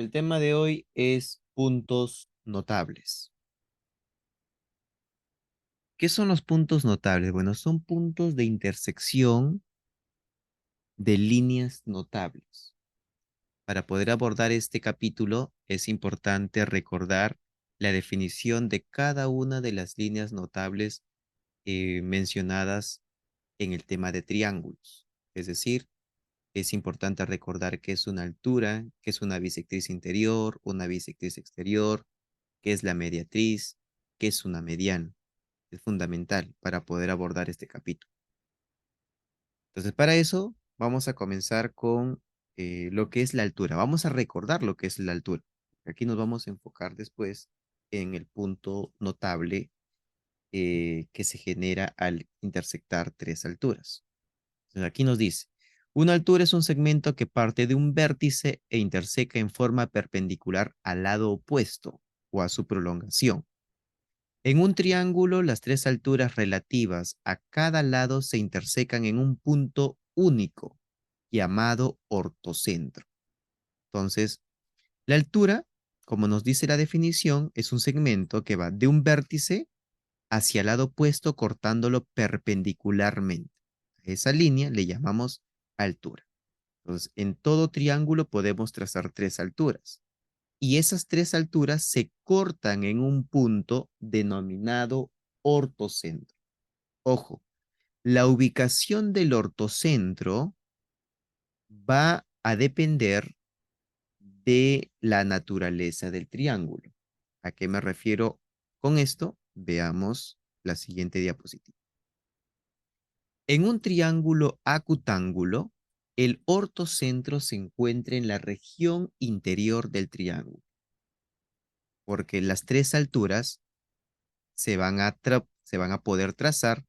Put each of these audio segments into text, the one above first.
El tema de hoy es puntos notables. ¿Qué son los puntos notables? Bueno, son puntos de intersección de líneas notables. Para poder abordar este capítulo es importante recordar la definición de cada una de las líneas notables mencionadas en el tema de triángulos. Es decir, es importante recordar qué es una altura, qué es una bisectriz interior, una bisectriz exterior, qué es la mediatriz, qué es una mediana. Es fundamental para poder abordar este capítulo. Entonces, para eso vamos a comenzar con lo que es la altura. Vamos a recordar lo que es la altura. Aquí nos vamos a enfocar después en el punto notable que se genera al intersectar tres alturas. Entonces, aquí nos dice, una altura es un segmento que parte de un vértice e interseca en forma perpendicular al lado opuesto o a su prolongación. En un triángulo, las tres alturas relativas a cada lado se intersecan en un punto único llamado ortocentro. Entonces, la altura, como nos dice la definición, es un segmento que va de un vértice hacia el lado opuesto cortándolo perpendicularmente. A esa línea le llamamos altura. Entonces, en todo triángulo podemos trazar tres alturas y esas tres alturas se cortan en un punto denominado ortocentro. Ojo, la ubicación del ortocentro va a depender de la naturaleza del triángulo. ¿A qué me refiero con esto? Veamos la siguiente diapositiva. En un triángulo acutángulo, el ortocentro se encuentra en la región interior del triángulo, porque las tres alturas se van a poder trazar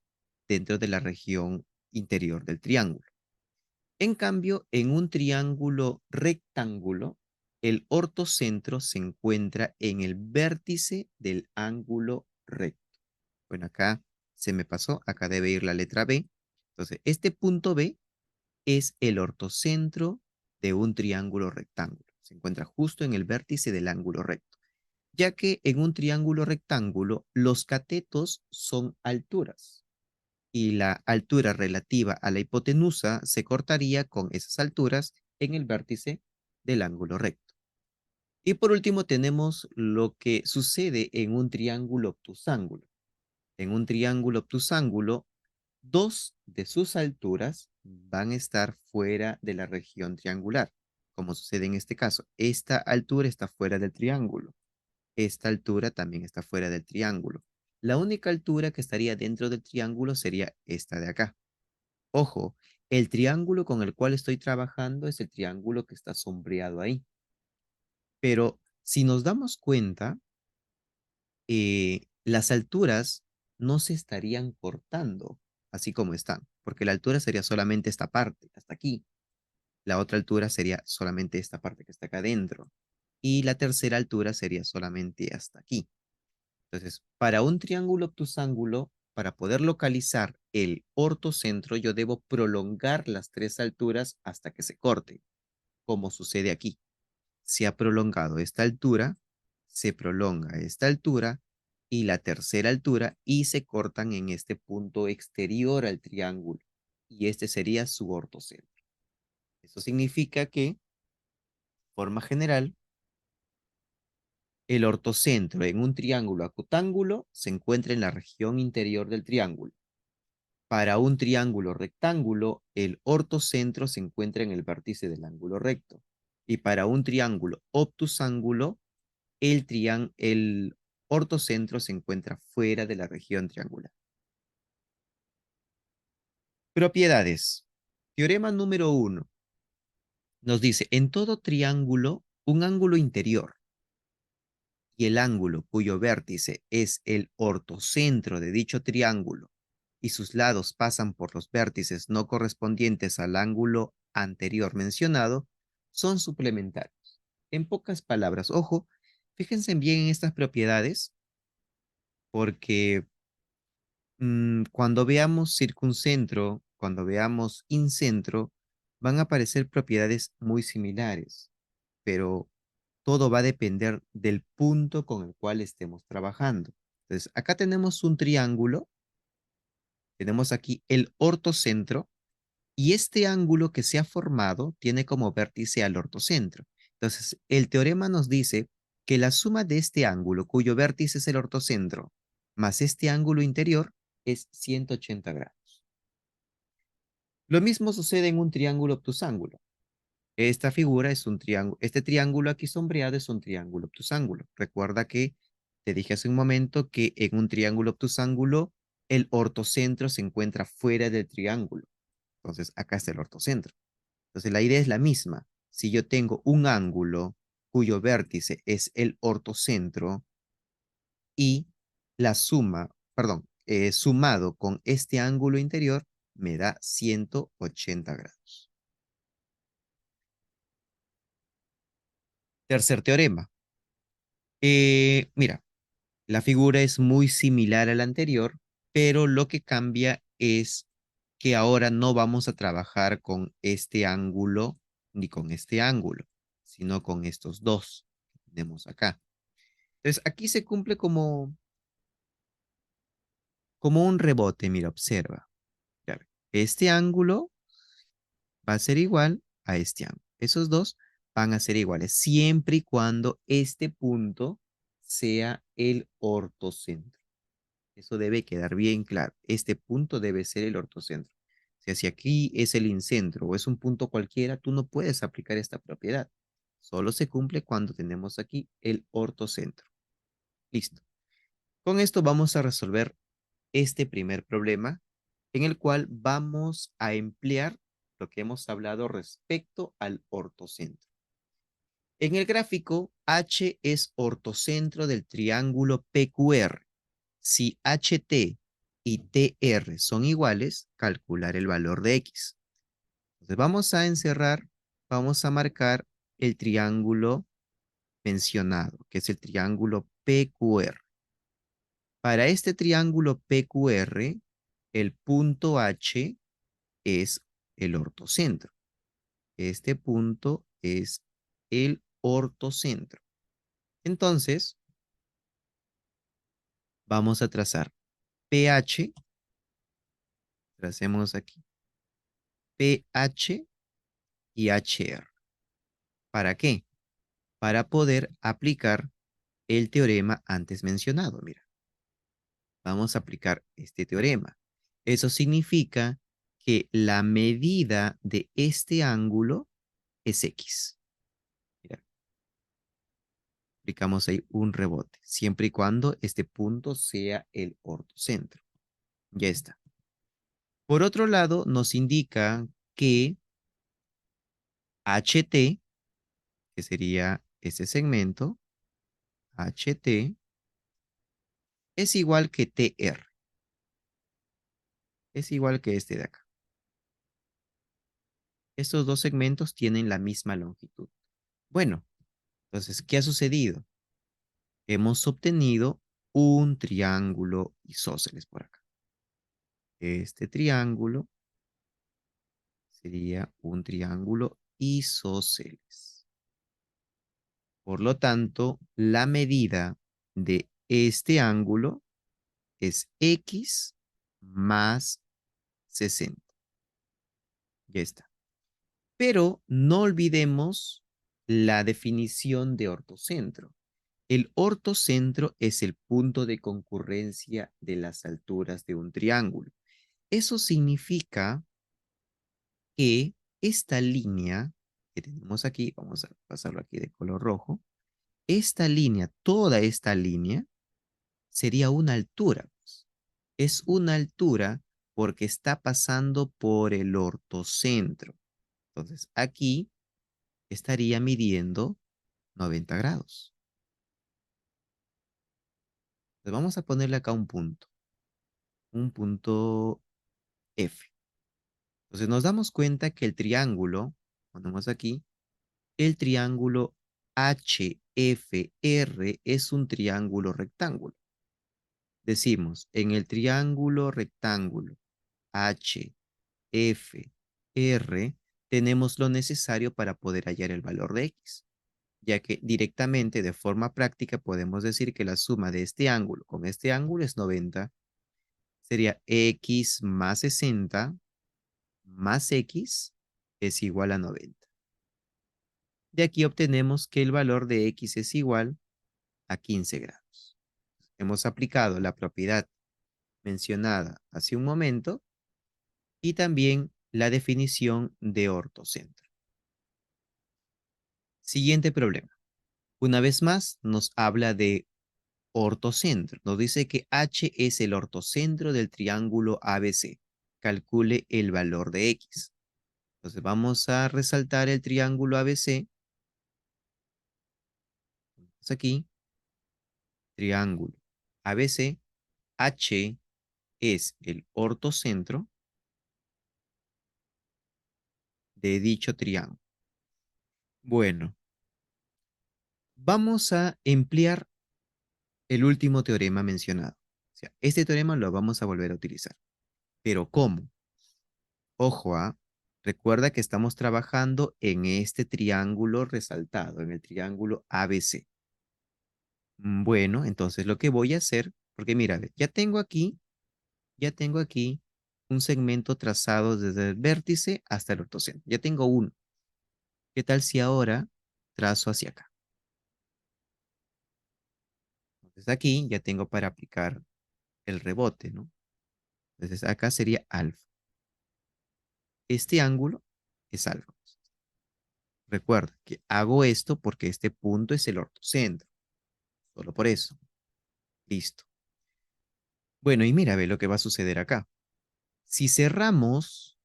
dentro de la región interior del triángulo. En cambio, en un triángulo rectángulo, el ortocentro se encuentra en el vértice del ángulo recto. Bueno, acá se me pasó, acá debe ir la letra B. Entonces, este punto B es el ortocentro de un triángulo rectángulo. Se encuentra justo en el vértice del ángulo recto, ya que en un triángulo rectángulo los catetos son alturas y la altura relativa a la hipotenusa se cortaría con esas alturas en el vértice del ángulo recto. Y por último tenemos lo que sucede en un triángulo obtusángulo. En un triángulo obtusángulo, dos de sus alturas van a estar fuera de la región triangular, como sucede en este caso. Esta altura está fuera del triángulo. Esta altura también está fuera del triángulo. La única altura que estaría dentro del triángulo sería esta de acá. Ojo, el triángulo con el cual estoy trabajando es el triángulo que está sombreado ahí. Pero si nos damos cuenta, las alturas no se estarían cortando así como están, porque la altura sería solamente esta parte, hasta aquí. La otra altura sería solamente esta parte que está acá adentro. Y la tercera altura sería solamente hasta aquí. Entonces, para un triángulo obtusángulo, para poder localizar el ortocentro, yo debo prolongar las tres alturas hasta que se corte, como sucede aquí. Se ha prolongado esta altura, se prolonga esta altura y la tercera altura y se cortan en este punto exterior al triángulo. Y este sería su ortocentro. Eso significa que, de forma general, el ortocentro en un triángulo acutángulo se encuentra en la región interior del triángulo. Para un triángulo rectángulo, el ortocentro se encuentra en el vértice del ángulo recto. Y para un triángulo obtusángulo, el ortocentro se encuentra fuera de la región triangular. Propiedades. Teorema número 1. Nos dice, en todo triángulo, un ángulo interior y el ángulo cuyo vértice es el ortocentro de dicho triángulo y sus lados pasan por los vértices no correspondientes al ángulo anterior mencionado, son suplementarios. En pocas palabras, ojo, fíjense bien en estas propiedades porque cuando veamos circuncentro, cuando veamos incentro, van a aparecer propiedades muy similares, pero todo va a depender del punto con el cual estemos trabajando. Entonces, acá tenemos un triángulo, tenemos aquí el ortocentro, y este ángulo que se ha formado tiene como vértice al ortocentro. Entonces, el teorema nos dice que la suma de este ángulo, cuyo vértice es el ortocentro, más este ángulo interior, es 180 grados. Lo mismo sucede en un triángulo obtusángulo. Esta figura es un triángulo, este triángulo aquí sombreado es un triángulo obtusángulo. Recuerda que te dije hace un momento que en un triángulo obtusángulo el ortocentro se encuentra fuera del triángulo. Entonces, acá está el ortocentro. Entonces, la idea es la misma. Si yo tengo un ángulo cuyo vértice es el ortocentro y la suma, perdón, sumado con este ángulo interior, me da 180 grados. Tercer teorema. Mira, la figura es muy similar a la anterior, pero lo que cambia es que ahora no vamos a trabajar con este ángulo ni con este ángulo, sino con estos dos que tenemos acá. Entonces, aquí se cumple como un rebote, mira, observa. Ya ve, este ángulo va a ser igual a este ángulo. Esos dos van a ser iguales siempre y cuando este punto sea el ortocentro. Eso debe quedar bien claro. Este punto debe ser el ortocentro. O sea, si aquí es el incentro o es un punto cualquiera, tú no puedes aplicar esta propiedad. Solo se cumple cuando tenemos aquí el ortocentro. Listo. Con esto vamos a resolver este primer problema en el cual vamos a emplear lo que hemos hablado respecto al ortocentro. En el gráfico, H es ortocentro del triángulo PQR. Si HT y TR son iguales, calcular el valor de X. Entonces vamos a encerrar, vamos a marcar el triángulo mencionado, que es el triángulo PQR. Para este triángulo PQR, el punto H es el ortocentro. Este punto es el ortocentro. Entonces, vamos a trazar PH, tracemos aquí PH y HR. ¿Para qué? Para poder aplicar el teorema antes mencionado. Mira, vamos a aplicar este teorema. Eso significa que la medida de este ángulo es X. Mira, aplicamos ahí un rebote, siempre y cuando este punto sea el ortocentro. Ya está. Por otro lado, nos indica que HT, que sería ese segmento, HT, es igual que TR, es igual que este de acá. Estos dos segmentos tienen la misma longitud. Bueno, entonces, ¿qué ha sucedido? Hemos obtenido un triángulo isósceles por acá. Este triángulo sería un triángulo isósceles. Por lo tanto, la medida de este ángulo es X más 60. Ya está. Pero no olvidemos la definición de ortocentro. El ortocentro es el punto de concurrencia de las alturas de un triángulo. Eso significa que esta línea que tenemos aquí, vamos a pasarlo aquí de color rojo, esta línea, toda esta línea, sería una altura, pues. Es una altura porque está pasando por el ortocentro. Entonces, aquí estaría midiendo 90 grados. Entonces, vamos a ponerle acá un punto F. Entonces, nos damos cuenta que el triángulo, ponemos aquí, el triángulo HFR es un triángulo rectángulo. Decimos, en el triángulo rectángulo HFR tenemos lo necesario para poder hallar el valor de X. ya que directamente de forma práctica podemos decir que la suma de este ángulo con este ángulo es 90. Sería x más 60 más x es igual a 90. De aquí obtenemos que el valor de x es igual a 15 grados. Hemos aplicado la propiedad mencionada hace un momento y también la definición de ortocentro. Siguiente problema. Una vez más, nos habla de ortocentro. Nos dice que H es el ortocentro del triángulo ABC. Calcule el valor de X. Entonces vamos a resaltar el triángulo ABC. Aquí, triángulo ABC. H es el ortocentro de dicho triángulo. Bueno, vamos a emplear el último teorema mencionado. O sea, este teorema lo vamos a volver a utilizar. Pero ¿cómo? Ojo, recuerda que estamos trabajando en este triángulo resaltado, en el triángulo ABC. Bueno, entonces lo que voy a hacer, porque mira, ve, ya tengo aquí un segmento trazado desde el vértice hasta el ortocentro. Ya tengo uno. ¿Qué tal si ahora trazo hacia acá? Entonces aquí ya tengo para aplicar el rebote, ¿no? Entonces acá sería alfa. Este ángulo es alfa. Recuerda que hago esto porque este punto es el ortocentro. Solo por eso. Listo. Bueno, y mira, ve lo que va a suceder acá. Si cerramos,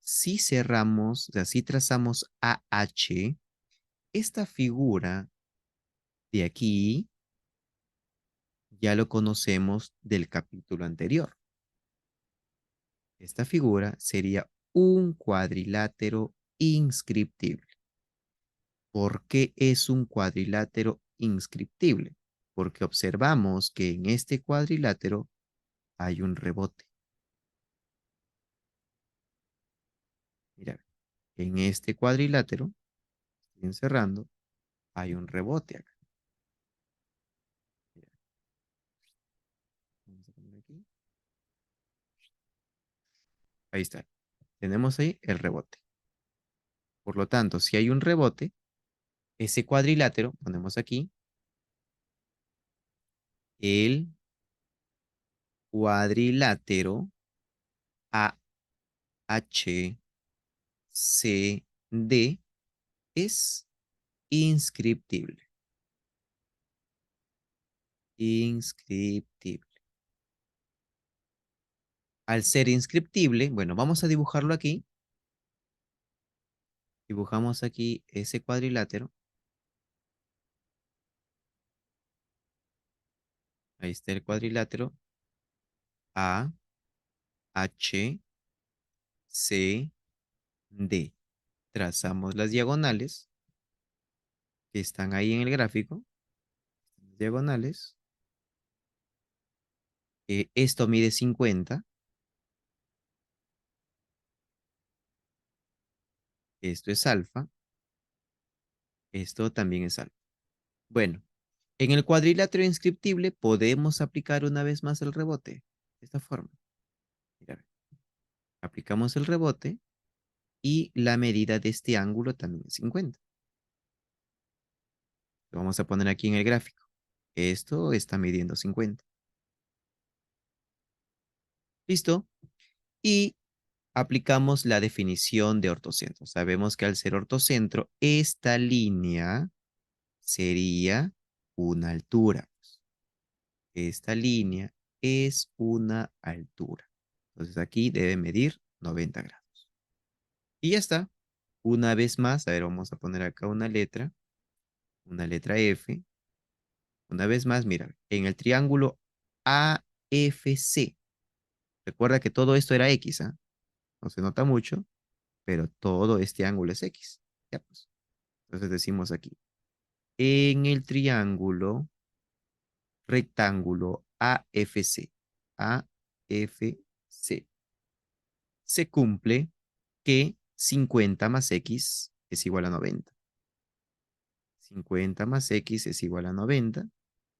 o sea, si trazamos AH, esta figura de aquí ya lo conocemos del capítulo anterior. Esta figura sería un cuadrilátero inscriptible. ¿Por qué es un cuadrilátero inscriptible? Porque observamos que en este cuadrilátero hay un rebote. Mira, en este cuadrilátero, estoy encerrando, hay un rebote acá. Mira, vamos a poner aquí. Ahí está. Tenemos ahí el rebote. Por lo tanto, si hay un rebote, ese cuadrilátero, ponemos aquí, el cuadrilátero AHCD es inscriptible. Inscriptible. Al ser inscriptible, bueno, vamos a dibujarlo aquí. Dibujamos aquí ese cuadrilátero. Ahí está el cuadrilátero A, H, C, D. Trazamos las diagonales que están ahí en el gráfico. Diagonales. Esto mide 50. Esto es alfa. Esto también es alfa. Bueno, en el cuadrilátero inscriptible podemos aplicar una vez más el rebote. De esta forma. Mira, aplicamos el rebote y la medida de este ángulo también es 50. Lo vamos a poner aquí en el gráfico. Esto está midiendo 50. ¿Listo? Y aplicamos la definición de ortocentro. Sabemos que al ser ortocentro, esta línea sería una altura. Esta línea es una altura. Entonces aquí debe medir 90 grados. Y ya está. Una vez más, a ver, vamos a poner acá una letra F. Una vez más, mira, en el triángulo AFC. Recuerda que todo esto era X, ¿ah? No se nota mucho, pero todo este ángulo es X. Ya pues. Entonces decimos aquí, en el triángulo rectángulo AFC, AFC, se cumple que 50 más X es igual a 90. 50 más x es igual a 90,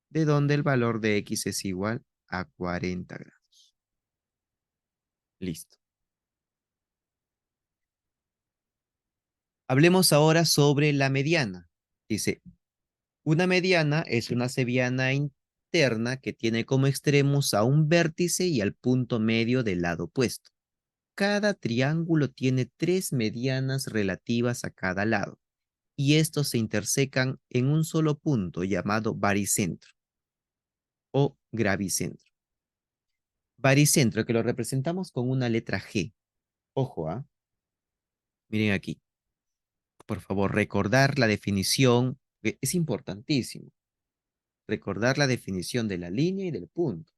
de donde el valor de x es igual a 40 grados. Listo. Hablemos ahora sobre la mediana. Dice, una mediana es una mediana interna que tiene como extremos a un vértice y al punto medio del lado opuesto. Cada triángulo tiene tres medianas relativas a cada lado, y estos se intersecan en un solo punto llamado baricentro o gravicentro. Baricentro, que lo representamos con una letra G. Ojo, ¿ah? Miren aquí. Por favor, recordar la definición, que es importantísimo. Recordar la definición de la línea y del punto,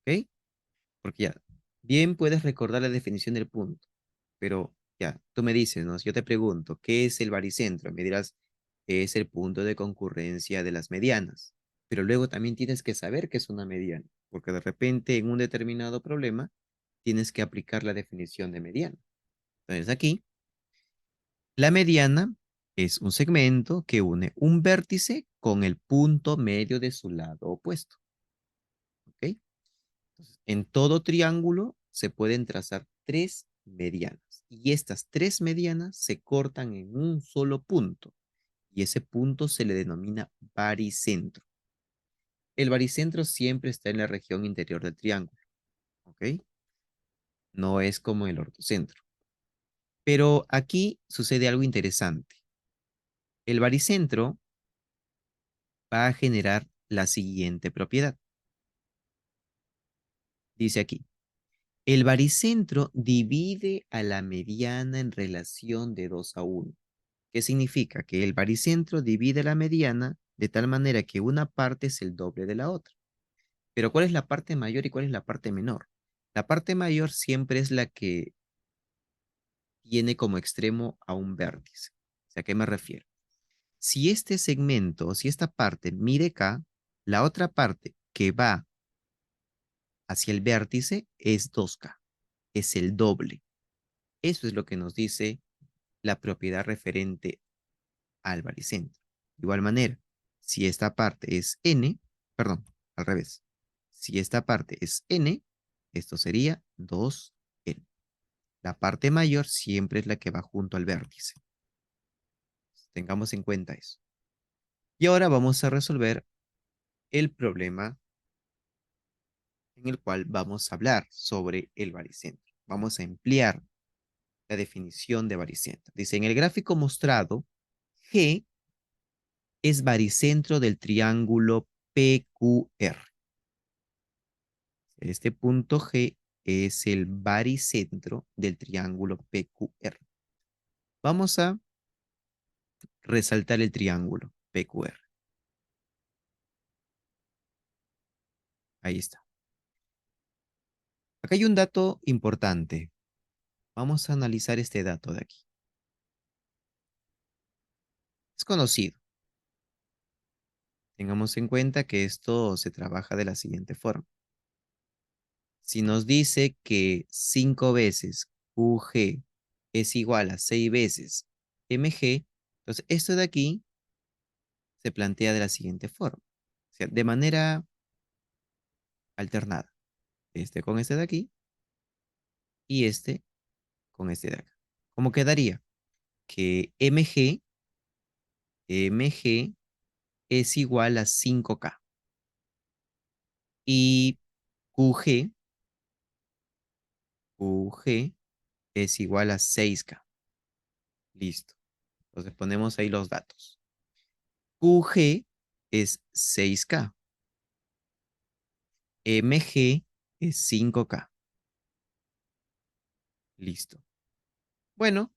¿ok? Porque ya, bien puedes recordar la definición del punto, pero ya, tú me dices, ¿no? Si yo te pregunto, ¿qué es el baricentro? Me dirás, es el punto de concurrencia de las medianas. Pero luego también tienes que saber qué es una mediana, porque de repente en un determinado problema tienes que aplicar la definición de mediana. Entonces aquí, la mediana es un segmento que une un vértice con el punto medio de su lado opuesto, ¿ok? En todo triángulo se pueden trazar tres medianas y estas tres medianas se cortan en un solo punto y ese punto se le denomina baricentro. El baricentro siempre está en la región interior del triángulo, ¿ok? No es como el ortocentro. Pero aquí sucede algo interesante. El baricentro va a generar la siguiente propiedad. Dice aquí, el baricentro divide a la mediana en relación de 2 a 1. ¿Qué significa? Que el baricentro divide la mediana de tal manera que una parte es el doble de la otra. Pero ¿cuál es la parte mayor y cuál es la parte menor? La parte mayor siempre es la que tiene como extremo a un vértice. O sea, ¿a qué me refiero? Si este segmento, si esta parte mide K, la otra parte que va hacia el vértice es 2K, es el doble. Eso es lo que nos dice la propiedad referente al baricentro. De igual manera, si esta parte es N, perdón, al revés. Si esta parte es N, esto sería 2N. La parte mayor siempre es la que va junto al vértice. Tengamos en cuenta eso. Y ahora vamos a resolver el problema en el cual vamos a hablar sobre el baricentro. Vamos a emplear la definición de baricentro. Dice, en el gráfico mostrado, G es baricentro del triángulo PQR. Este punto G es el baricentro del triángulo PQR. Vamos a resaltar el triángulo PQR. Ahí está. Acá hay un dato importante. Vamos a analizar este dato de aquí. Es conocido. Tengamos en cuenta que esto se trabaja de la siguiente forma. Si nos dice que 5 veces QG es igual a 6 veces MG, entonces esto de aquí se plantea de la siguiente forma. O sea, de manera alternada. Este con este de aquí y este con este de acá. ¿Cómo quedaría? Que MG es igual a 5K y QG es igual a 6K. Listo. Entonces ponemos ahí los datos. QG es 6K. MG es 5K. Listo. Bueno,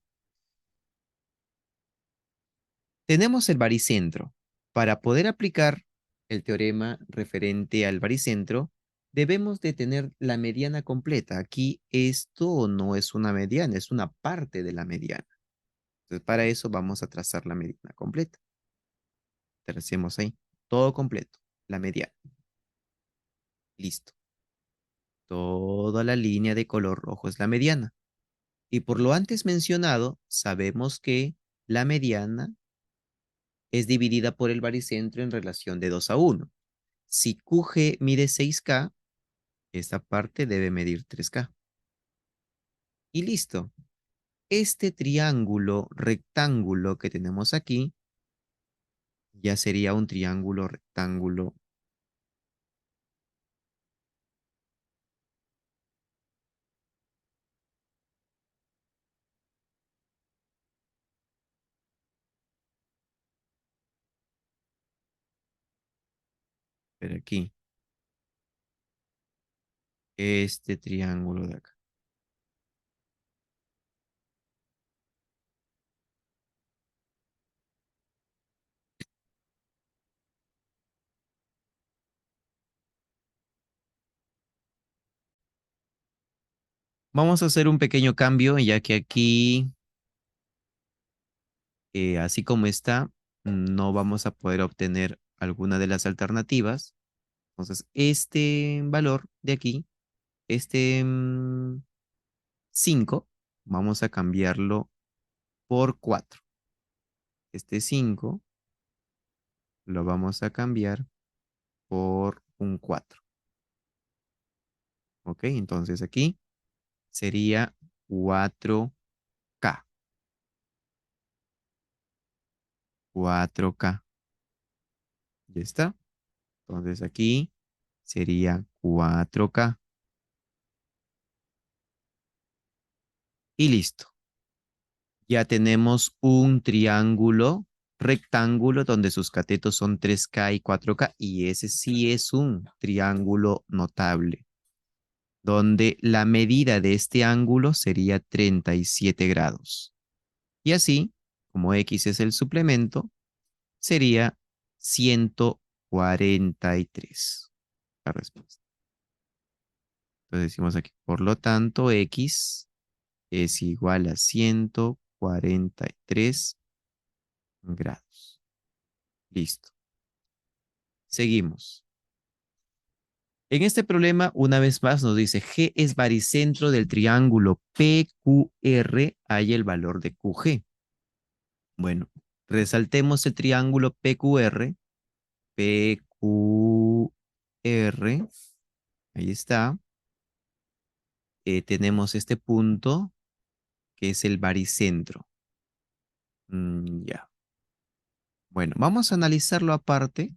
tenemos el baricentro. Para poder aplicar el teorema referente al baricentro, debemos de tener la mediana completa. Aquí esto no es una mediana, es una parte de la mediana. Entonces, para eso vamos a trazar la mediana completa. Tracemos ahí, todo completo, la mediana. Listo. Toda la línea de color rojo es la mediana. Y por lo antes mencionado, sabemos que la mediana es dividida por el baricentro en relación de 2 a 1. Si QG mide 6K, esta parte debe medir 3K. Y listo. Este triángulo rectángulo que tenemos aquí ya sería un triángulo rectángulo. Pero aquí, este triángulo de acá. Vamos a hacer un pequeño cambio, ya que aquí, así como está, no vamos a poder obtener alguna de las alternativas. Entonces, este valor de aquí, este 5, vamos a cambiarlo por 4. Este 5 lo vamos a cambiar por un 4. ¿Ok? Entonces aquí sería 4K. 4K. Ya está. Entonces aquí sería 4K. Y listo. Ya tenemos un triángulo rectángulo donde sus catetos son 3K y 4K. Y ese sí es un triángulo notable, donde la medida de este ángulo sería 37 grados. Y así, como X es el suplemento, sería 143 la respuesta. Entonces decimos aquí, por lo tanto, X es igual a 143 grados. Listo. Seguimos. En este problema, una vez más, nos dice G es baricentro del triángulo PQR, hay el valor de QG. Bueno, resaltemos el triángulo PQR. PQR, ahí está. Tenemos este punto que es el baricentro. Ya. Bueno, vamos a analizarlo aparte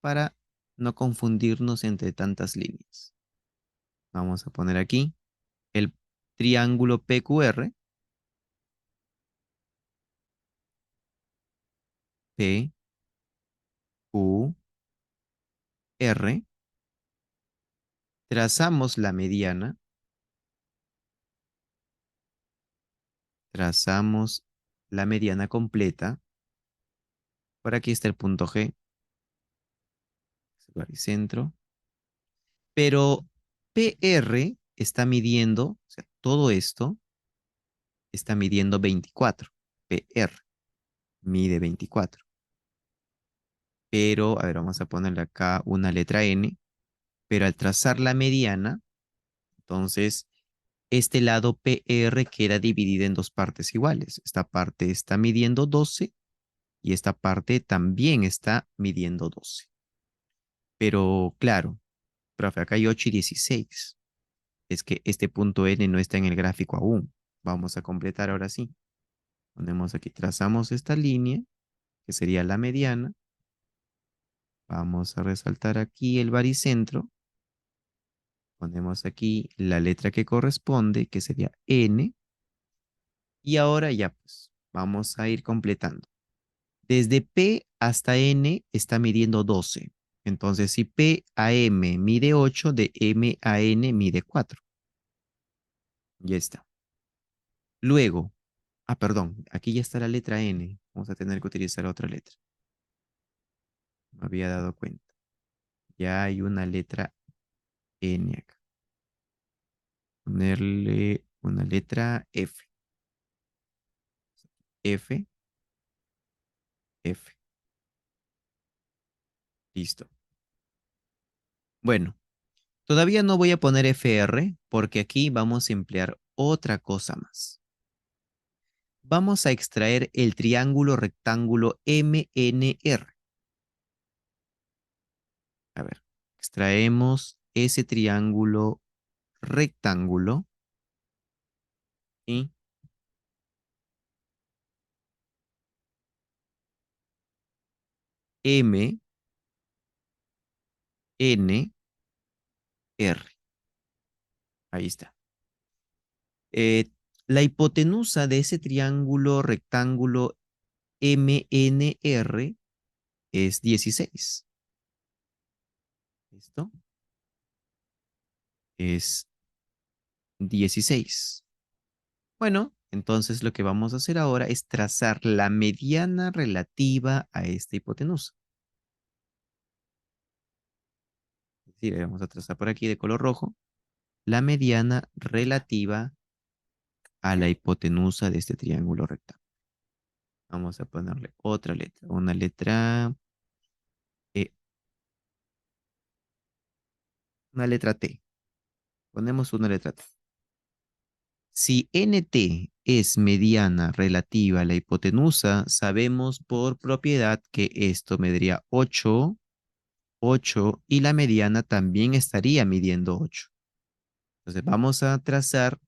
para no confundirnos entre tantas líneas. Vamos a poner aquí el triángulo PQR. PQR. Trazamos la mediana. Trazamos la mediana completa. Por aquí está el punto G, es el baricentro. Pero PR está midiendo, o sea, todo esto está midiendo 24. PR mide 24. Pero, a ver, vamos a ponerle acá una letra N. Pero al trazar la mediana, entonces este lado PR queda dividido en dos partes iguales. Esta parte está midiendo 12 y esta parte también está midiendo 12. Pero claro, profe, acá hay 8 y 16. Es que este punto N no está en el gráfico aún. Vamos a completar ahora sí. Ponemos aquí, trazamos esta línea, que sería la mediana. Vamos a resaltar aquí el baricentro. Ponemos aquí la letra que corresponde, que sería N. Y ahora ya pues, vamos a ir completando. Desde P hasta N está midiendo 12. Entonces, si P a M mide 8, de M a N mide 4. Ya está. Luego, perdón, aquí ya está la letra N. Vamos a tener que utilizar otra letra. Me había dado cuenta. Ya hay una letra N acá. Ponerle una letra F. F, F. Listo. Bueno, todavía no voy a poner FR porque aquí vamos a emplear otra cosa más. Vamos a extraer el triángulo rectángulo MNR. A ver, extraemos ese triángulo rectángulo y MNR. Ahí está. La hipotenusa de ese triángulo rectángulo MNR es 16. ¿Listo? Es 16. Bueno, entonces lo que vamos a hacer ahora es trazar la mediana relativa a esta hipotenusa. Es decir, vamos a trazar por aquí de color rojo la mediana relativa a la hipotenusa de este triángulo rectángulo. Vamos a ponerle otra letra, una letra E, una letra T. Ponemos una letra T. Si NT es mediana relativa a la hipotenusa, sabemos por propiedad que esto mediría 8, 8 y la mediana también estaría midiendo 8. Entonces vamos a trazar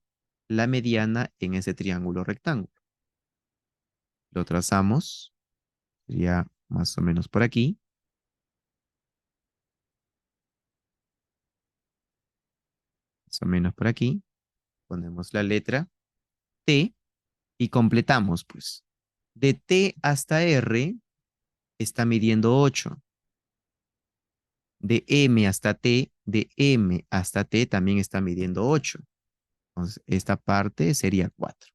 la mediana en ese triángulo rectángulo. Lo trazamos, sería más o menos por aquí, más o menos por aquí. Ponemos la letra T y completamos, pues. De T hasta R está midiendo 8. De M hasta T, de M hasta T también está midiendo 8. Entonces, esta parte sería 4.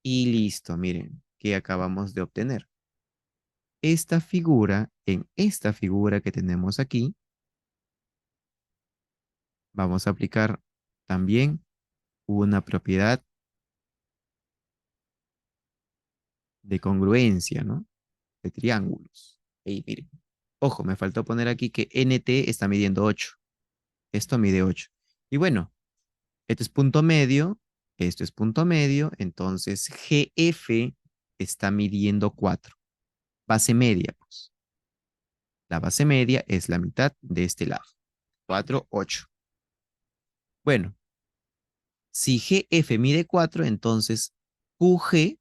Y listo, miren, que acabamos de obtener. En esta figura que tenemos aquí, vamos a aplicar también una propiedad de congruencia, ¿no? De triángulos. Y miren, ojo, me faltó poner aquí que NT está midiendo 8. Esto mide 8. Y bueno, este es punto medio, esto es punto medio, entonces GF está midiendo 4. Base media, pues. La base media es la mitad de este lado. 4, 8. Bueno, si GF mide 4, entonces QG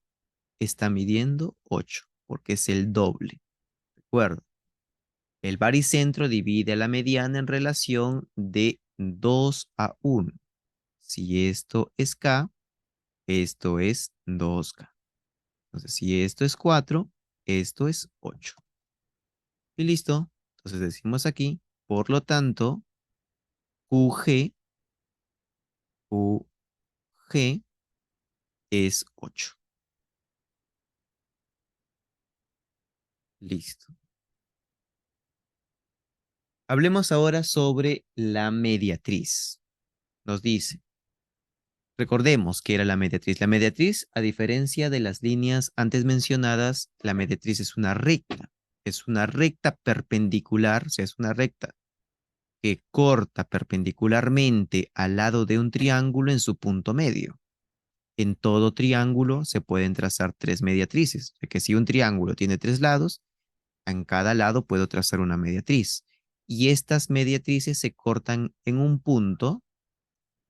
está midiendo 8, porque es el doble. Recuerda, el baricentro divide a la mediana en relación de 2:1. Si esto es K, esto es 2K. Entonces, si esto es 4, esto es 8. Y listo. Entonces decimos aquí, por lo tanto, QG, QG es 8. Listo. Hablemos ahora sobre la mediatriz. Nos dice, recordemos que era la mediatriz. La mediatriz, a diferencia de las líneas antes mencionadas, la mediatriz es una recta. Es una recta perpendicular, o sea, es una recta que corta perpendicularmente al lado de un triángulo en su punto medio. En todo triángulo se pueden trazar tres mediatrices, ya que si un triángulo tiene tres lados, en cada lado puedo trazar una mediatriz. Y estas mediatrices se cortan en un punto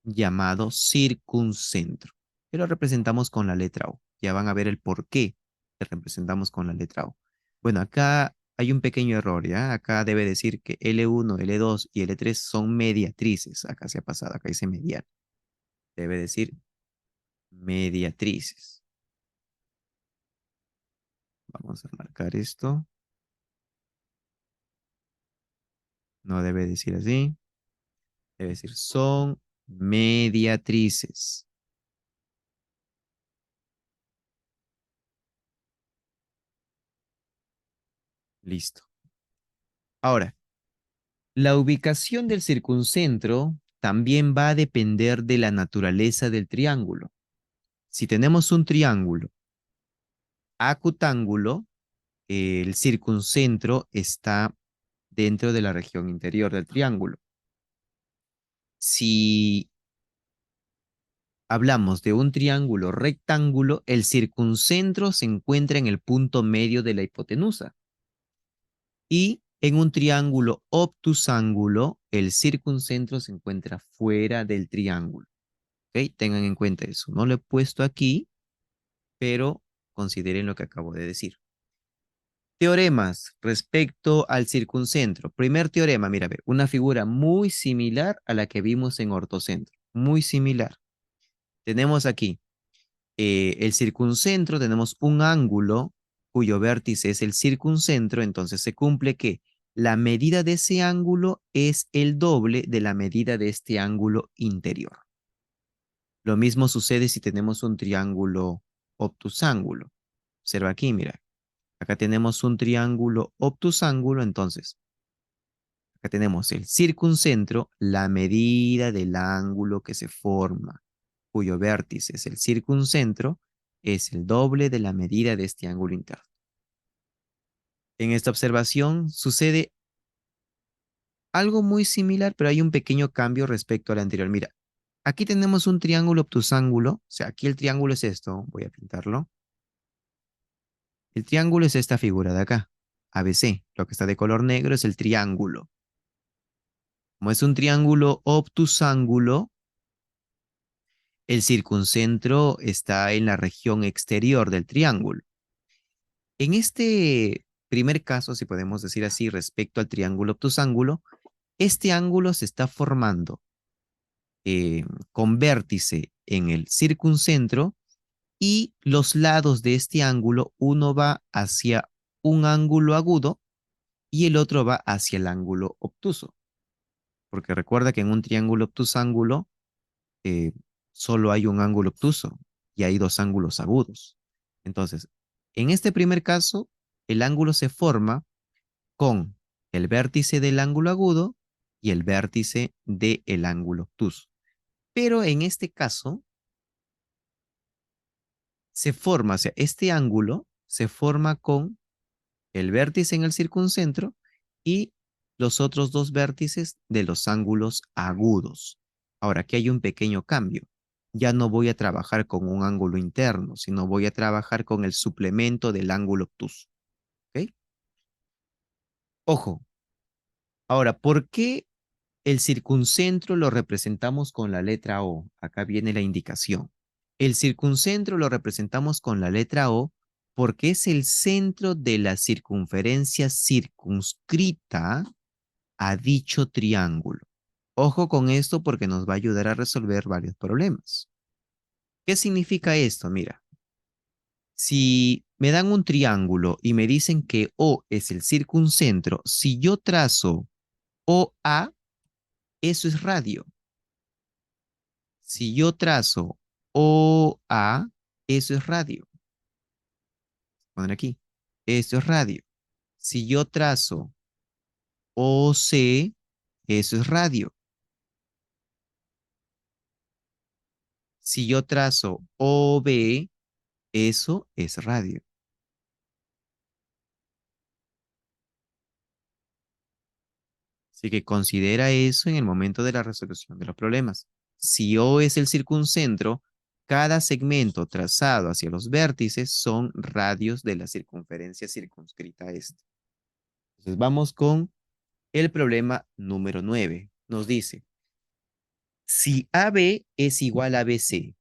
llamado circuncentro, que lo representamos con la letra O. Ya van a ver el por qué que representamos con la letra O. Bueno, acá hay un pequeño error, ¿ya? Acá debe decir que L1, L2 y L3 son mediatrices. Acá se ha pasado, acá dice mediana. Debe decir mediatrices. Vamos a marcar esto. No debe decir así. Debe decir son mediatrices. Listo. Ahora, la ubicación del circuncentro también va a depender de la naturaleza del triángulo. Si tenemos un triángulo acutángulo, el circuncentro está dentro de la región interior del triángulo. Si hablamos de un triángulo rectángulo, el circuncentro se encuentra en el punto medio de la hipotenusa. Y en un triángulo obtusángulo, el circuncentro se encuentra fuera del triángulo. ¿Ok? Tengan en cuenta eso. No lo he puesto aquí, pero consideren lo que acabo de decir. Teoremas respecto al circuncentro. Primer teorema, mira, ve, una figura muy similar a la que vimos en ortocentro. Muy similar. Tenemos aquí el circuncentro, tenemos un ángulo cuyo vértice es el circuncentro, entonces se cumple que la medida de ese ángulo es el doble de la medida de este ángulo interior. Lo mismo sucede si tenemos un triángulo obtusángulo. Observa aquí, mira. Acá tenemos un triángulo obtusángulo, entonces acá tenemos el circuncentro, la medida del ángulo que se forma, cuyo vértice es el circuncentro, es el doble de la medida de este ángulo interno. En esta observación sucede algo muy similar, pero hay un pequeño cambio respecto al anterior. Mira, aquí tenemos un triángulo obtusángulo, o sea, aquí el triángulo es esto, voy a pintarlo. El triángulo es esta figura de acá, ABC. Lo que está de color negro es el triángulo. Como es un triángulo obtusángulo, el circuncentro está en la región exterior del triángulo. En este primer caso, si podemos decir así, respecto al triángulo obtusángulo, este ángulo se está formando con vértice en el circuncentro y los lados de este ángulo, uno va hacia un ángulo agudo y el otro va hacia el ángulo obtuso. Porque recuerda que en un triángulo obtusángulo eh, solo hay un ángulo obtuso y hay dos ángulos agudos. Entonces, en este primer caso, el ángulo se forma con el vértice del ángulo agudo y el vértice del ángulo obtuso. Pero en este caso, se forma, o sea, este ángulo se forma con el vértice en el circuncentro y los otros dos vértices de los ángulos agudos. Ahora, aquí hay un pequeño cambio. Ya no voy a trabajar con un ángulo interno, sino voy a trabajar con el suplemento del ángulo obtuso. ¿Ok? Ojo. Ahora, ¿por qué el circuncentro lo representamos con la letra O? Acá viene la indicación. El circuncentro lo representamos con la letra O porque es el centro de la circunferencia circunscrita a dicho triángulo. Ojo con esto porque nos va a ayudar a resolver varios problemas. ¿Qué significa esto? Mira, si me dan un triángulo y me dicen que O es el circuncentro, si yo trazo OA, eso es radio. Si yo trazo OA, eso es radio. Poner aquí. Esto es radio. Si yo trazo OC, eso es radio. Si yo trazo OB, eso es radio. Así que considera eso en el momento de la resolución de los problemas. Si O es el circuncentro, cada segmento trazado hacia los vértices son radios de la circunferencia circunscrita a este. Entonces vamos con el problema número 9. Nos dice, si AB es igual a BC,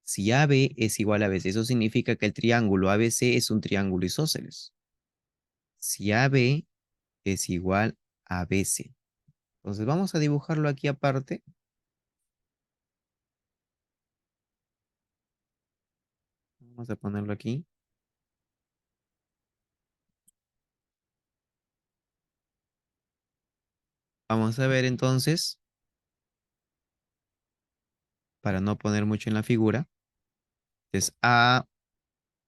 si AB es igual a BC, eso significa que el triángulo ABC es un triángulo isósceles. Si AB es igual a BC. Entonces vamos a dibujarlo aquí aparte. Vamos a ponerlo aquí. Vamos a ver entonces, para no poner mucho en la figura. Entonces A,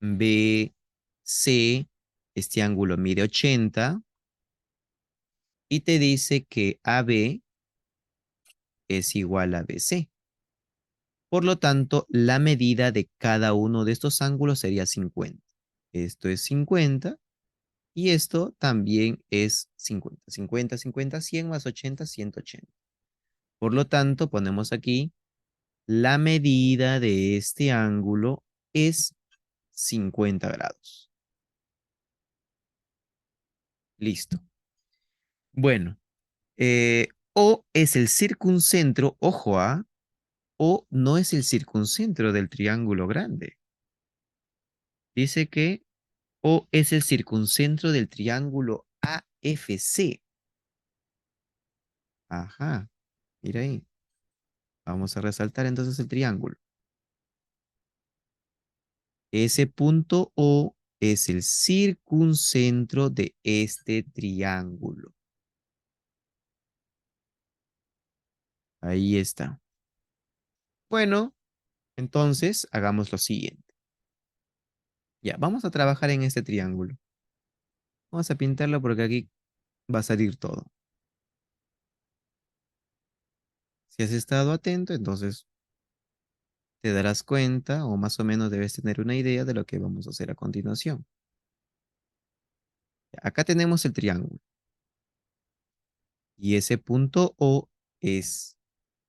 B, C, este ángulo mide 80 y te dice que AB es igual a BC. Por lo tanto, la medida de cada uno de estos ángulos sería 50. Esto es 50 y esto también es 50. 50, 50, 100 más 80, 180. Por lo tanto, ponemos aquí La medida de este ángulo es 50 grados. Listo. Bueno, O es el circuncentro, ojo O no es el circuncentro del triángulo grande. Dice que O es el circuncentro del triángulo AFC. Ajá, mira ahí. Vamos a resaltar entonces el triángulo. Ese punto O es el circuncentro de este triángulo. Ahí está. Bueno, entonces hagamos lo siguiente. Ya, vamos a trabajar en este triángulo. Vamos a pintarlo porque aquí va a salir todo. Si has estado atento, entonces te darás cuenta o más o menos debes tener una idea de lo que vamos a hacer a continuación. Acá tenemos el triángulo y ese punto O es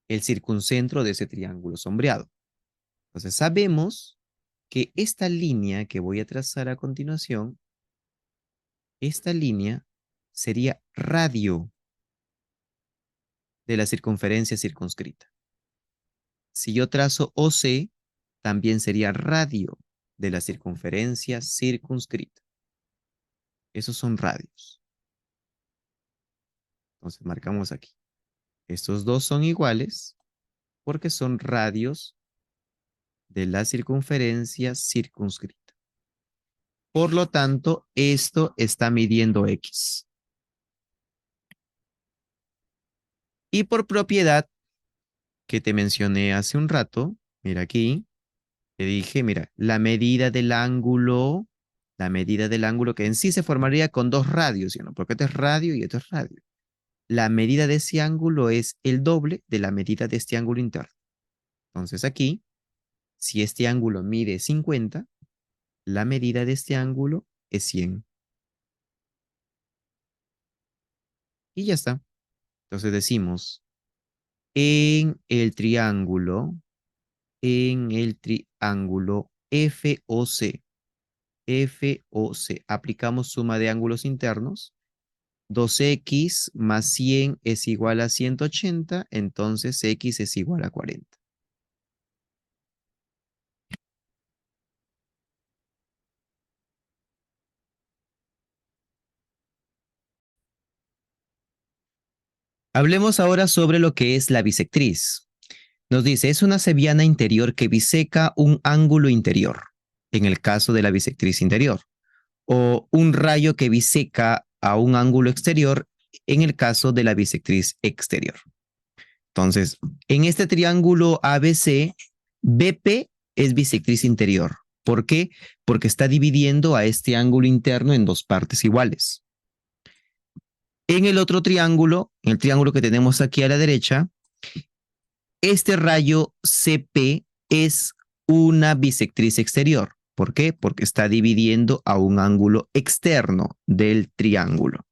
el circuncentro de ese triángulo sombreado. Entonces sabemos que esta línea que voy a trazar a continuación, esta línea sería radio de la circunferencia circunscrita. Si yo trazo OC, también sería radio de la circunferencia circunscrita. Esos son radios. Entonces marcamos aquí. Estos dos son iguales porque son radios de la circunferencia circunscrita. Por lo tanto, esto está midiendo X. Y por propiedad que te mencioné hace un rato, mira aquí, te dije, mira, la medida del ángulo que en sí se formaría con dos radios, ¿sí? ¿No? Porque este es radio y esto es radio. La medida de ese ángulo es el doble de la medida de este ángulo interno. Entonces aquí, si este ángulo mide 50, la medida de este ángulo es 100. Y ya está. Entonces decimos, en el triángulo, FOC, FOC, aplicamos suma de ángulos internos. 2x más 100 es igual a 180, entonces x es igual a 40. Hablemos ahora sobre lo que es la bisectriz. Nos dice, es una sevillana interior que biseca un ángulo interior, en el caso de la bisectriz interior, o un rayo que biseca a un ángulo exterior, en el caso de la bisectriz exterior. Entonces, en este triángulo ABC, BP es bisectriz interior. ¿Por qué? Porque está dividiendo a este ángulo interno en dos partes iguales. En el otro triángulo, en el triángulo que tenemos aquí a la derecha, este rayo CP es una bisectriz exterior. ¿Por qué? Porque está dividiendo a un ángulo externo del triángulo.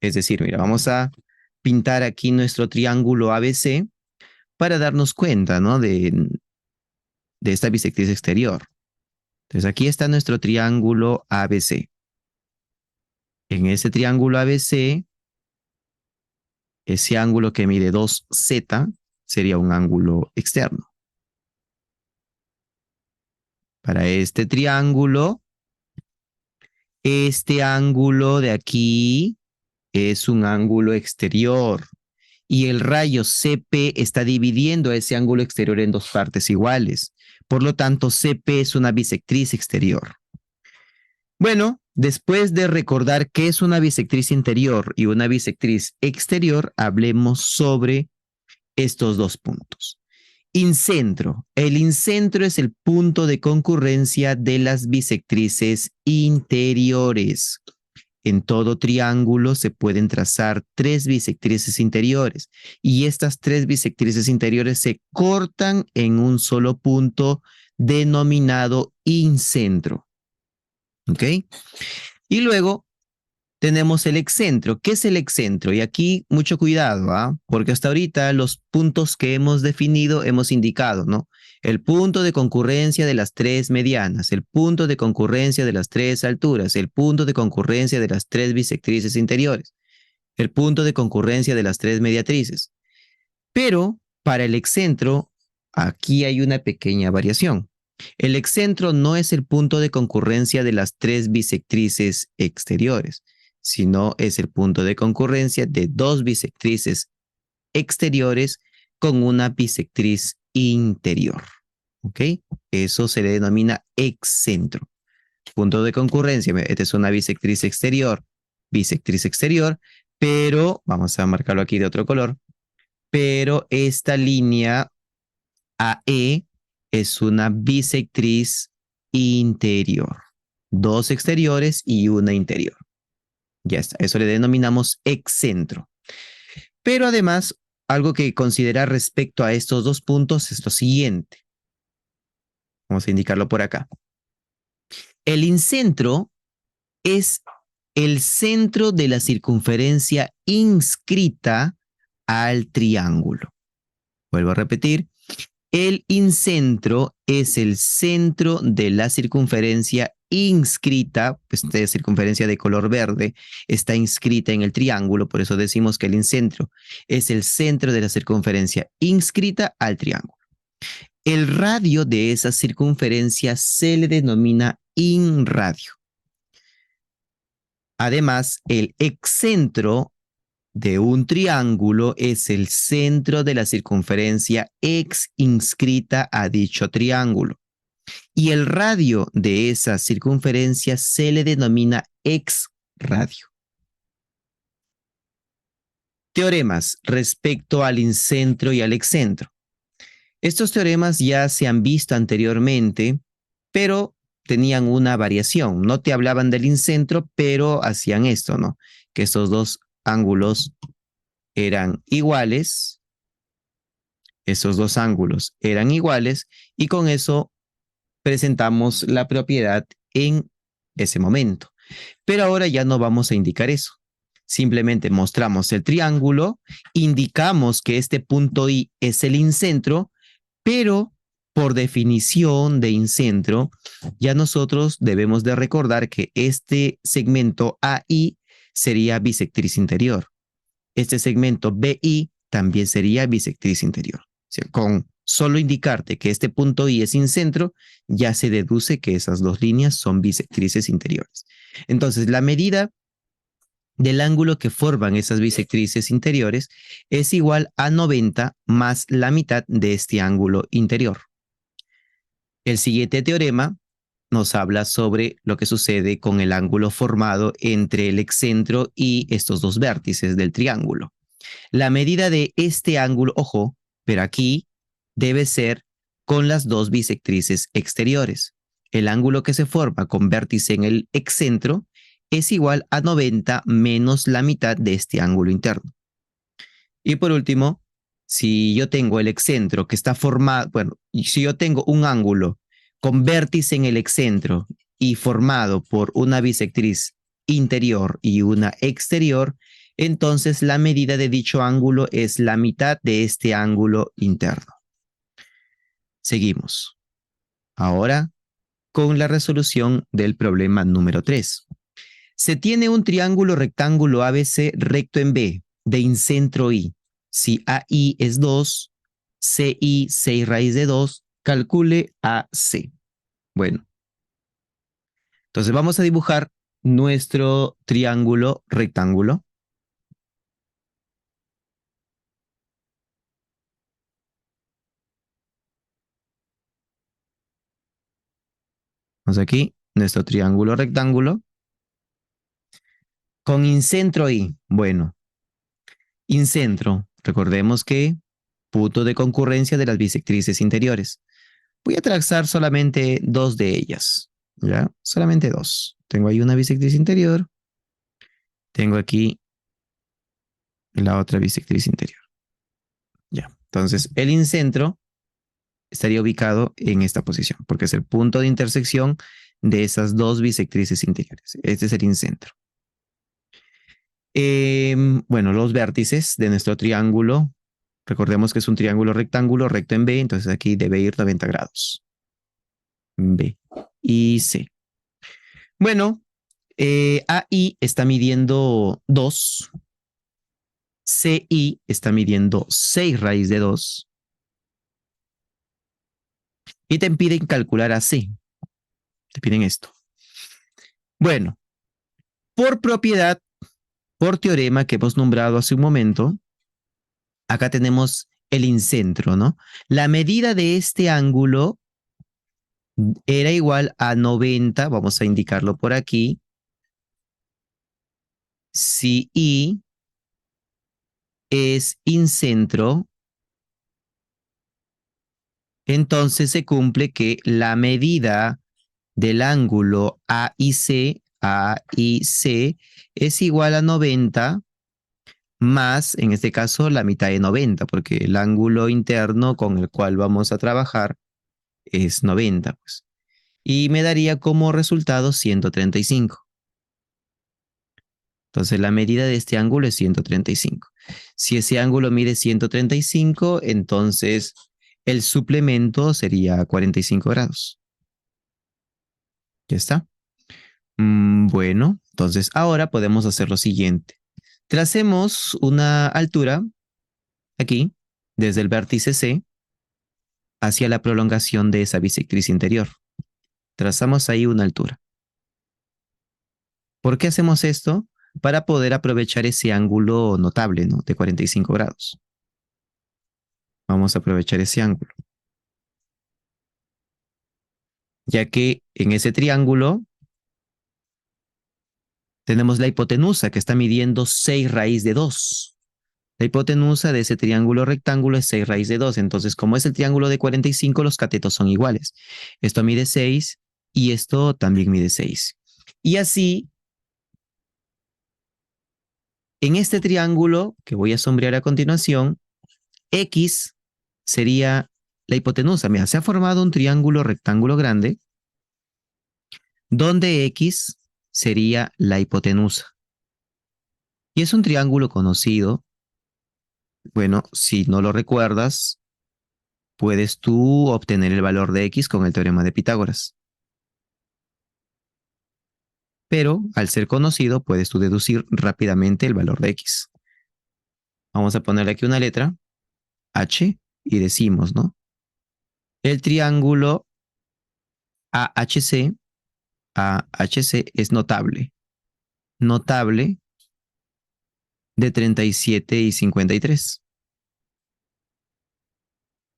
Es decir, mira, vamos a pintar aquí nuestro triángulo ABC para darnos cuenta, ¿no? de esta bisectriz exterior. Entonces aquí está nuestro triángulo ABC. En ese triángulo ABC, ese ángulo que mide 2Z sería un ángulo externo. Para este triángulo, este ángulo de aquí es un ángulo exterior y el rayo CP está dividiendo ese ángulo exterior en dos partes iguales. Por lo tanto, CP es una bisectriz exterior. Bueno, después de recordar qué es una bisectriz interior y una bisectriz exterior, hablemos sobre estos dos puntos. Incentro. El incentro es el punto de concurrencia de las bisectrices interiores. En todo triángulo se pueden trazar tres bisectrices interiores y estas tres bisectrices interiores se cortan en un solo punto denominado incentro. ¿Ok? Y luego tenemos el excentro. ¿Qué es el excentro? Y aquí mucho cuidado, ¿ah? Porque hasta ahorita los puntos que hemos definido, hemos indicado, ¿no? El punto de concurrencia de las tres medianas, el punto de concurrencia de las tres alturas, el punto de concurrencia de las tres bisectrices interiores, el punto de concurrencia de las tres mediatrices. Pero para el excentro, aquí hay una pequeña variación. El excentro no es el punto de concurrencia de las tres bisectrices exteriores, sino es el punto de concurrencia de dos bisectrices exteriores con una bisectriz interior. ¿Ok? Eso se le denomina excentro. Punto de concurrencia, esta es una bisectriz exterior, pero vamos a marcarlo aquí de otro color, pero esta línea AE es una bisectriz interior. Dos exteriores y una interior. Ya está, eso le denominamos excentro. Pero además, algo que considerar respecto a estos dos puntos es lo siguiente. Vamos a indicarlo por acá. El incentro es el centro de la circunferencia inscrita al triángulo. Vuelvo a repetir, el incentro es el centro de la circunferencia inscrita, pues esta circunferencia de color verde está inscrita en el triángulo, por eso decimos que el incentro es el centro de la circunferencia inscrita al triángulo. El radio de esa circunferencia se le denomina inradio. Además, el excentro de un triángulo es el centro de la circunferencia ex inscrita a dicho triángulo. Y el radio de esa circunferencia se le denomina ex radio. Teoremas respecto al incentro y al excentro. Estos teoremas ya se han visto anteriormente, pero tenían una variación. No te hablaban del incentro, pero hacían esto, ¿no? Que estos dos ángulos eran iguales, esos dos ángulos eran iguales y con eso presentamos la propiedad en ese momento. Pero ahora ya no vamos a indicar eso. Simplemente mostramos el triángulo, indicamos que este punto I es el incentro, pero por definición de incentro, ya nosotros debemos de recordar que este segmento AI sería bisectriz interior. Este segmento BI también sería bisectriz interior. O sea, con solo indicarte que este punto I es incentro, ya se deduce que esas dos líneas son bisectrices interiores. Entonces, la medida del ángulo que forman esas bisectrices interiores es igual a 90 más la mitad de este ángulo interior. El siguiente teorema nos habla sobre lo que sucede con el ángulo formado entre el excentro y estos dos vértices del triángulo. La medida de este ángulo, ojo, pero aquí debe ser con las dos bisectrices exteriores. El ángulo que se forma con vértice en el excentro es igual a 90 menos la mitad de este ángulo interno. Y por último, si yo tengo el excentro que está formado, bueno, y si yo tengo un ángulo con vértice en el excentro y formado por una bisectriz interior y una exterior, entonces la medida de dicho ángulo es la mitad de este ángulo interno. Seguimos. Ahora con la resolución del problema número 3. Se tiene un triángulo rectángulo ABC recto en B de incentro I. Si AI es 2, CI 6 raíz de 2, calcule AC. Bueno, entonces vamos a dibujar nuestro triángulo rectángulo. Vamos aquí, nuestro triángulo rectángulo. Con incentro I. Bueno, incentro. Recordemos que punto de concurrencia de las bisectrices interiores. Voy a trazar solamente dos de ellas. ¿Ya? Solamente dos. Tengo ahí una bisectriz interior. Tengo aquí la otra bisectriz interior. Ya. Entonces, el incentro estaría ubicado en esta posición, porque es el punto de intersección de esas dos bisectrices interiores. Este es el incentro. Bueno, los vértices de nuestro triángulo, recordemos que es un triángulo rectángulo recto en B, entonces aquí debe ir 90 grados. B y C. Bueno, AI está midiendo 2, CI está midiendo 6 raíz de 2 y te piden calcular AC. Te piden esto. Bueno, por propiedad, por teorema que hemos nombrado hace un momento, acá tenemos el incentro, ¿no? La medida de este ángulo era igual a 90, vamos a indicarlo por aquí. Si I es incentro, entonces se cumple que la medida del ángulo AIC es igual a 90 más, en este caso, la mitad de 90, porque el ángulo interno con el cual vamos a trabajar es 90, pues. Y me daría como resultado 135. Entonces la medida de este ángulo es 135. Si ese ángulo mide 135, entonces el suplemento sería 45 grados. Ya está. Bueno, entonces ahora podemos hacer lo siguiente. Tracemos una altura aquí, desde el vértice C hacia la prolongación de esa bisectriz interior. Trazamos ahí una altura. ¿Por qué hacemos esto? Para poder aprovechar ese ángulo notable, ¿no? De 45 grados. Vamos a aprovechar ese ángulo. Ya que en ese triángulo tenemos la hipotenusa que está midiendo 6 raíz de 2. La hipotenusa de ese triángulo rectángulo es 6 raíz de 2. Entonces, como es el triángulo de 45, los catetos son iguales. Esto mide 6 y esto también mide 6. Y así, en este triángulo que voy a sombrear a continuación, X sería la hipotenusa. Mira, se ha formado un triángulo rectángulo grande donde X sería la hipotenusa. Y es un triángulo conocido. Bueno, si no lo recuerdas, puedes tú obtener el valor de X con el teorema de Pitágoras. Pero al ser conocido, puedes tú deducir rápidamente el valor de X. Vamos a ponerle aquí una letra, H, y decimos, ¿no? El triángulo AHC, AHC es notable. Notable de 37 y 53.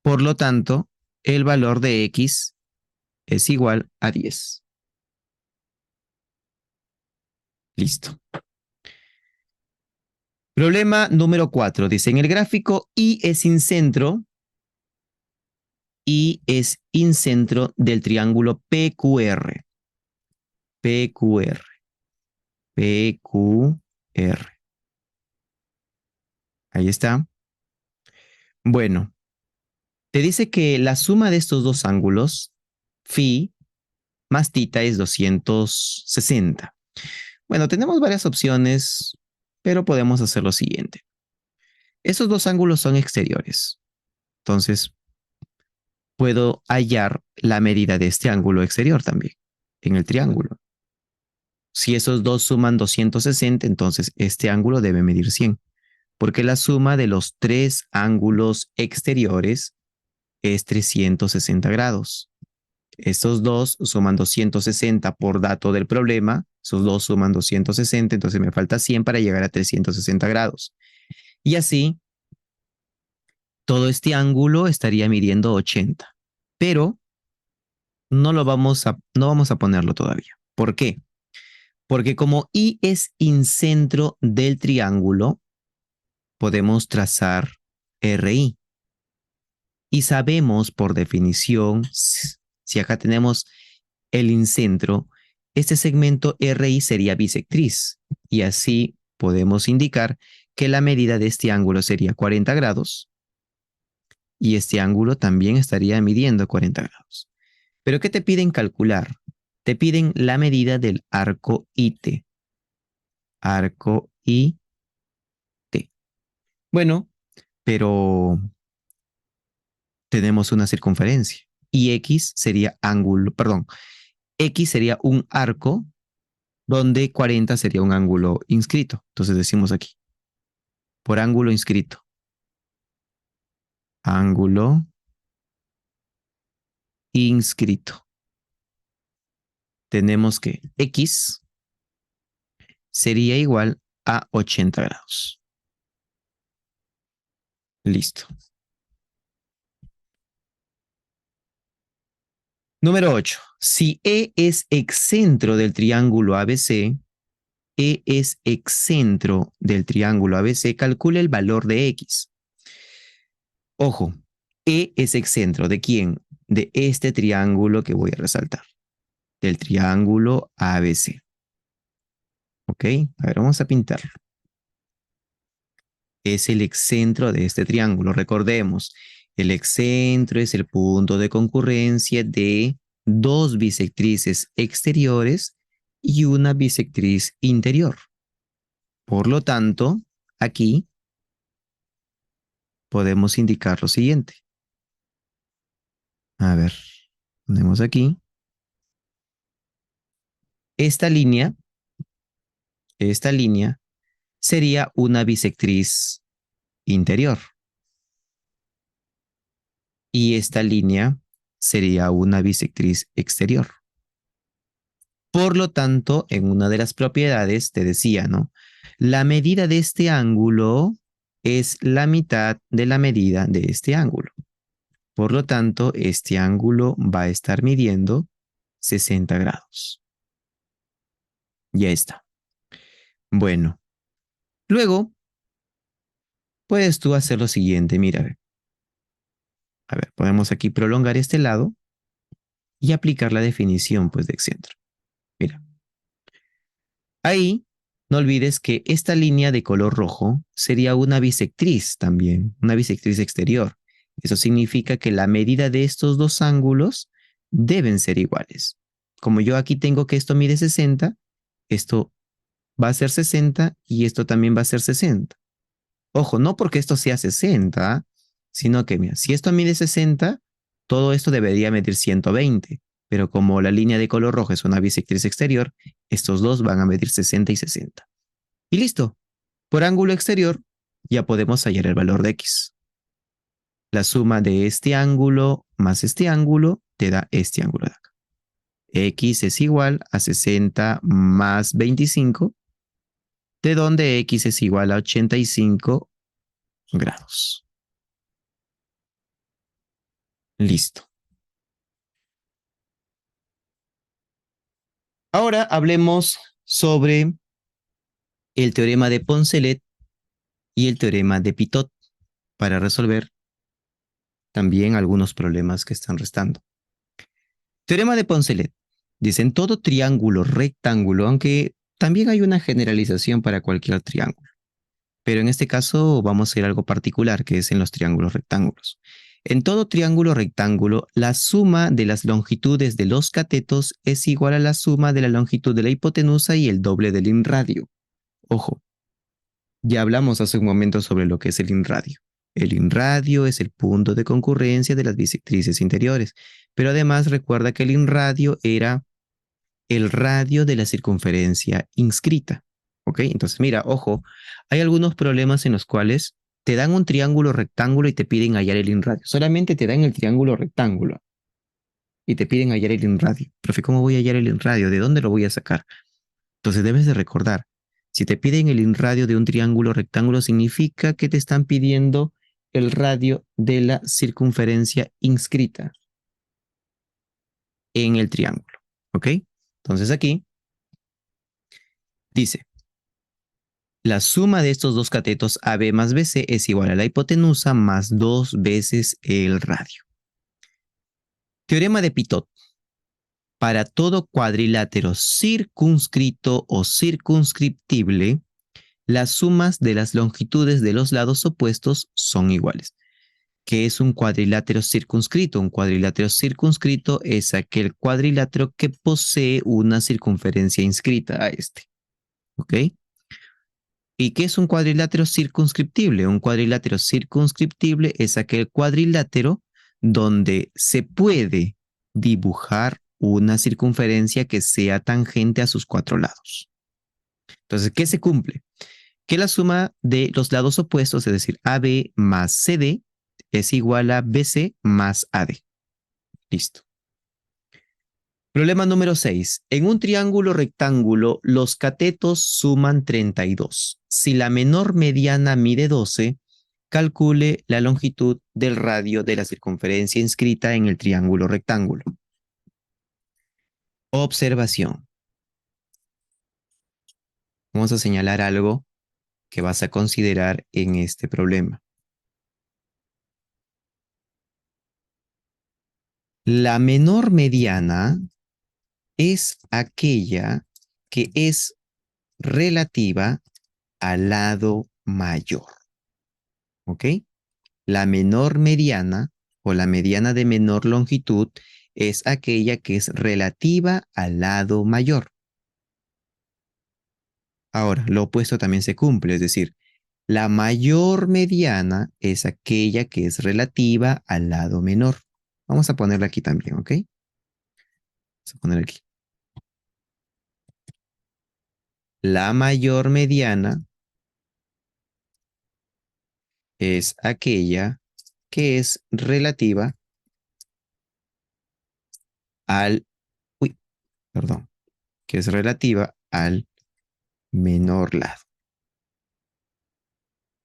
Por lo tanto, el valor de X es igual a 10. Listo. Problema número 4. Dice, en el gráfico I es incentro. I es incentro del triángulo PQR. PQR. PQR. Ahí está. Bueno, te dice que la suma de estos dos ángulos, phi más tita, es 260. Bueno, tenemos varias opciones, pero podemos hacer lo siguiente. Esos dos ángulos son exteriores. Entonces, puedo hallar la medida de este ángulo exterior también, en el triángulo. Si esos dos suman 260, entonces este ángulo debe medir 100, porque la suma de los tres ángulos exteriores es 360 grados. Estos dos suman 260 por dato del problema, esos dos suman 260, entonces me falta 100 para llegar a 360 grados. Y así, todo este ángulo estaría midiendo 80, pero no vamos a ponerlo todavía. ¿Por qué? Porque como I es incentro del triángulo, podemos trazar RI. Y sabemos por definición, si acá tenemos el incentro, este segmento RI sería bisectriz. Y así podemos indicar que la medida de este ángulo sería 40 grados y este ángulo también estaría midiendo 40 grados. ¿Pero qué te piden calcular? Te piden la medida del arco IT. Arco IT. Bueno, pero tenemos una circunferencia y X sería ángulo, perdón, X sería un arco donde 40 sería un ángulo inscrito. Entonces decimos aquí, por ángulo inscrito, ángulo inscrito. Tenemos que X sería igual a 80 grados. Listo. Número 8. Si E es excentro del triángulo ABC, E es excentro del triángulo ABC, calcule el valor de X. Ojo, E es excentro ¿de quién? De este triángulo que voy a resaltar, del triángulo ABC. ¿Ok? A ver, vamos a pintarlo. Es el excentro de este triángulo. Recordemos, el excentro es el punto de concurrencia de dos bisectrices exteriores y una bisectriz interior. Por lo tanto, aquí podemos indicar lo siguiente. A ver, ponemos aquí. Esta línea sería una bisectriz interior y esta línea sería una bisectriz exterior. Por lo tanto, en una de las propiedades te decía, ¿no? La medida de este ángulo es la mitad de la medida de este ángulo. Por lo tanto, este ángulo va a estar midiendo 60 grados. Ya está. Bueno, luego puedes tú hacer lo siguiente. Mira, a ver, podemos aquí prolongar este lado y aplicar la definición pues de excentro. Mira, ahí no olvides que esta línea de color rojo sería una bisectriz también, una bisectriz exterior. Eso significa que la medida de estos dos ángulos deben ser iguales. Como yo aquí tengo que esto mide 60, esto va a ser 60 y esto también va a ser 60. Ojo, no porque esto sea 60, sino que mira, si esto mide 60, todo esto debería medir 120. Pero como la línea de color rojo es una bisectriz exterior, estos dos van a medir 60 y 60. Y listo. Por ángulo exterior, ya podemos hallar el valor de X. La suma de este ángulo más este ángulo te da este ángulo de acá. X es igual a 60 más 25, de donde X es igual a 85 grados. Listo. Ahora hablemos sobre el teorema de Poncelet y el teorema de Pitot para resolver también algunos problemas que están restando. Teorema de Poncelet. Dicen todo triángulo rectángulo, aunque también hay una generalización para cualquier triángulo. Pero en este caso vamos a ir a algo particular, que es en los triángulos rectángulos. En todo triángulo rectángulo, la suma de las longitudes de los catetos es igual a la suma de la longitud de la hipotenusa y el doble del inradio. Ojo, ya hablamos hace un momento sobre lo que es el inradio. El inradio es el punto de concurrencia de las bisectrices interiores, pero además recuerda que el inradio era el radio de la circunferencia inscrita. ¿Ok? Entonces, mira, ojo, hay algunos problemas en los cuales te dan un triángulo rectángulo y te piden hallar el inradio. Solamente te dan el triángulo rectángulo y te piden hallar el inradio. Profe, ¿cómo voy a hallar el inradio? ¿De dónde lo voy a sacar? Entonces debes de recordar, si te piden el inradio de un triángulo rectángulo, significa que te están pidiendo el radio de la circunferencia inscrita en el triángulo. ¿Ok? Entonces aquí dice, la suma de estos dos catetos AB más BC es igual a la hipotenusa más 2 veces el radio. Teorema de Pitot. Para todo cuadrilátero circunscrito o circunscriptible, las sumas de las longitudes de los lados opuestos son iguales. ¿Qué es un cuadrilátero circunscrito? Un cuadrilátero circunscrito es aquel cuadrilátero que posee una circunferencia inscrita a este. ¿Ok? ¿Y qué es un cuadrilátero circunscriptible? Un cuadrilátero circunscriptible es aquel cuadrilátero donde se puede dibujar una circunferencia que sea tangente a sus cuatro lados. Entonces, ¿qué se cumple? Que la suma de los lados opuestos, es decir, AB más CD, es igual a BC más AD. Listo. Problema número 6. En un triángulo rectángulo, los catetos suman 32. Si la menor mediana mide 12, calcule la longitud del radio de la circunferencia inscrita en el triángulo rectángulo. Observación. Vamos a señalar algo que vas a considerar en este problema. La menor mediana es aquella que es relativa al lado mayor. ¿Ok? La menor mediana o la mediana de menor longitud es aquella que es relativa al lado mayor. Ahora, lo opuesto también se cumple, es decir, la mayor mediana es aquella que es relativa al lado menor. Vamos a ponerla aquí también, ¿ok? Vamos a poner aquí. La mayor mediana es aquella que es relativa al, uy, perdón, que es relativa al menor lado.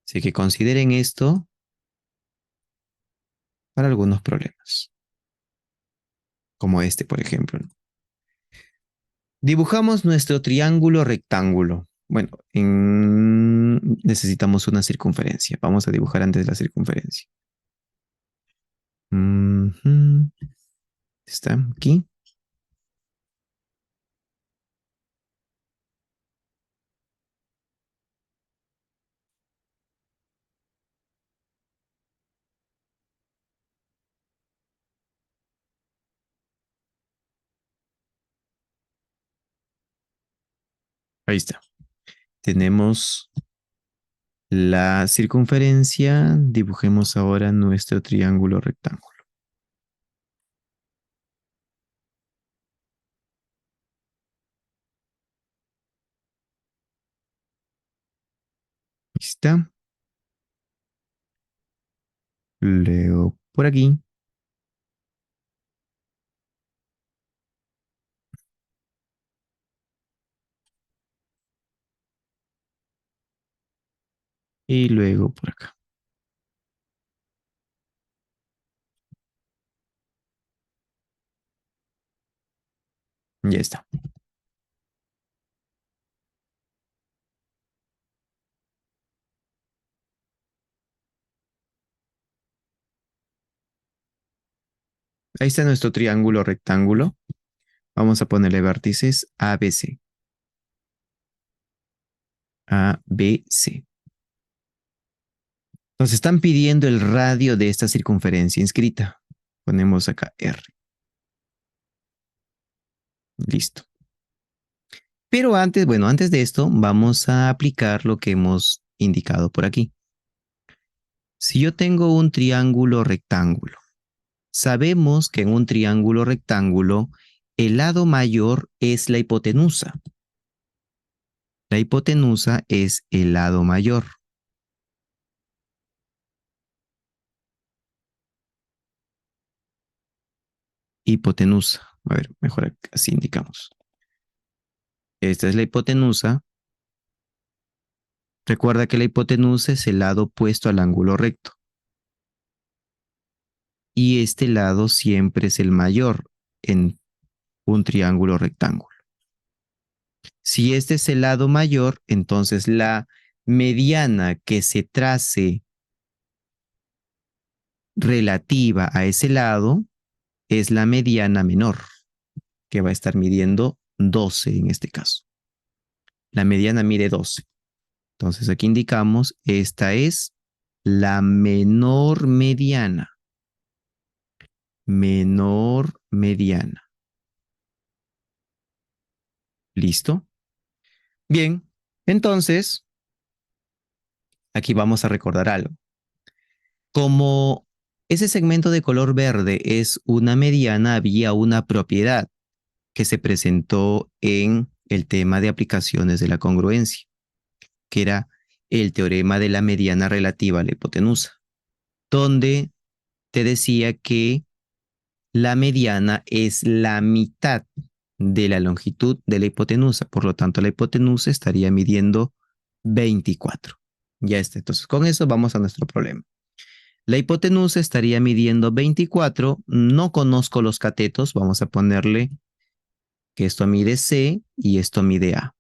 Así que consideren esto para algunos problemas, como este, por ejemplo. Dibujamos nuestro triángulo rectángulo. Bueno, necesitamos una circunferencia. Vamos a dibujar antes la circunferencia. Ujú. Está aquí. Ahí está. Tenemos la circunferencia. Dibujemos ahora nuestro triángulo rectángulo. Ahí está. Luego por aquí. Y luego por acá. Ya está. Ahí está nuestro triángulo rectángulo. Vamos a ponerle vértices ABC. ABC. Nos están pidiendo el radio de esta circunferencia inscrita. Ponemos acá R. Listo. Pero antes, bueno, antes de esto, vamos a aplicar lo que hemos indicado por aquí. Si yo tengo un triángulo rectángulo, sabemos que en un triángulo rectángulo, el lado mayor es la hipotenusa. La hipotenusa es el lado mayor. Hipotenusa. A ver, mejor así indicamos. Esta es la hipotenusa. Recuerda que la hipotenusa es el lado opuesto al ángulo recto. Y este lado siempre es el mayor en un triángulo rectángulo. Si este es el lado mayor, entonces la mediana que se trace relativa a ese lado es la mediana menor, que va a estar midiendo 12 en este caso. La mediana mide 12. Entonces aquí indicamos, esta es la menor mediana. Menor mediana. ¿Listo? Bien, entonces Aquí vamos a recordar algo. Como ese segmento de color verde es una mediana, había una propiedad que se presentó en el tema de aplicaciones de la congruencia, que era el teorema de la mediana relativa a la hipotenusa, donde te decía que la mediana es la mitad de la longitud de la hipotenusa, por lo tanto la hipotenusa estaría midiendo 24. Ya está, entonces con eso vamos a nuestro problema. La hipotenusa estaría midiendo 24, no conozco los catetos, vamos a ponerle que esto mide C y esto mide A.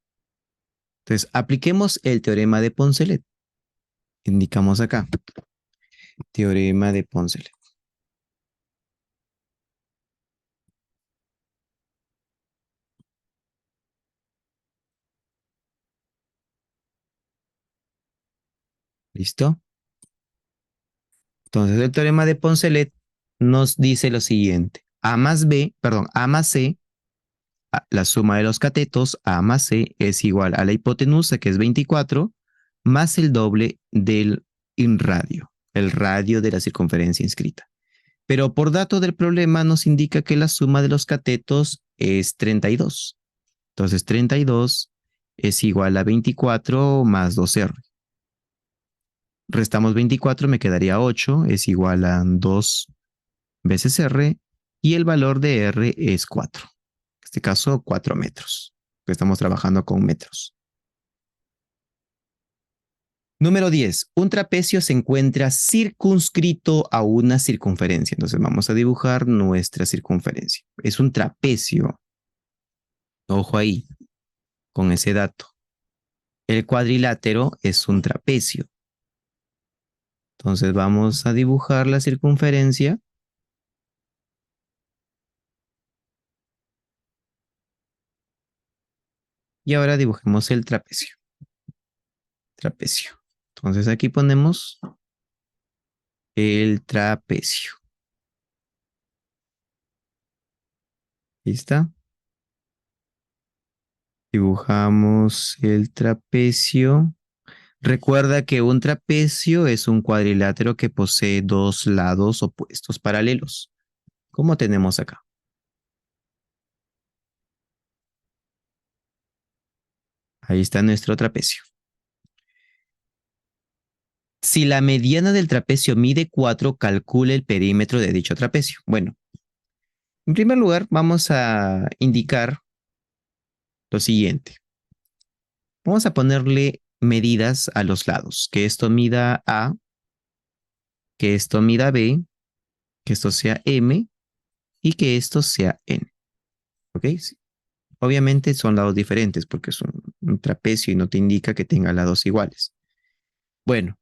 Entonces, apliquemos el teorema de Poncelet. Indicamos acá, teorema de Poncelet. ¿Listo? Entonces, el teorema de Poncelet nos dice lo siguiente. A más B, perdón, A más C, la suma de los catetos, A más C, es igual a la hipotenusa, que es 24, más el doble del radio, el radio de la circunferencia inscrita. Pero por dato del problema nos indica que la suma de los catetos es 32. Entonces 32 es igual a 24 más 2R. Restamos 24, me quedaría 8, es igual a 2 veces R y el valor de R es 4. En este caso 4 metros. Estamos trabajando con metros. Número 10. Un trapecio se encuentra circunscrito a una circunferencia. Entonces vamos a dibujar nuestra circunferencia. Es un trapecio. Ojo ahí, con ese dato. El cuadrilátero es un trapecio. Entonces vamos a dibujar la circunferencia. Y ahora dibujemos el trapecio. Trapecio. Entonces aquí ponemos el trapecio. ¿Lista? Dibujamos el trapecio. Recuerda que un trapecio es un cuadrilátero que posee dos lados opuestos paralelos, como tenemos acá. Ahí está nuestro trapecio. Si la mediana del trapecio mide 4, calcule el perímetro de dicho trapecio. Bueno, en primer lugar, vamos a indicar lo siguiente. Vamos a ponerle medidas a los lados, que esto mida A, que esto mida B, que esto sea M y que esto sea N. ¿Ok? Sí. Obviamente son lados diferentes porque es un trapecio y no te indica que tenga lados iguales. Bueno,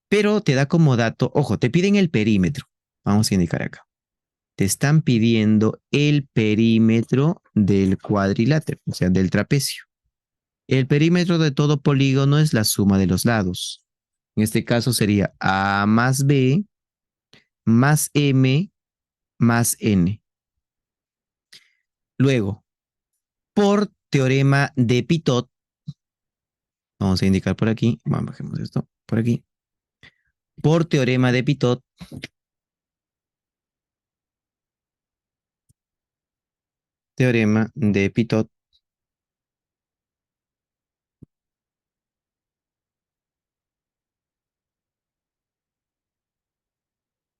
pero te da como dato, ojo, te piden el perímetro. Vamos a indicar acá. Te están pidiendo el perímetro del cuadrilátero, o sea, del trapecio. El perímetro de todo polígono es la suma de los lados. En este caso sería A más B más M más N. Luego, por teorema de Pitot, vamos a indicar por aquí, bajemos esto por aquí. Por teorema de Pitot, teorema de Pitot,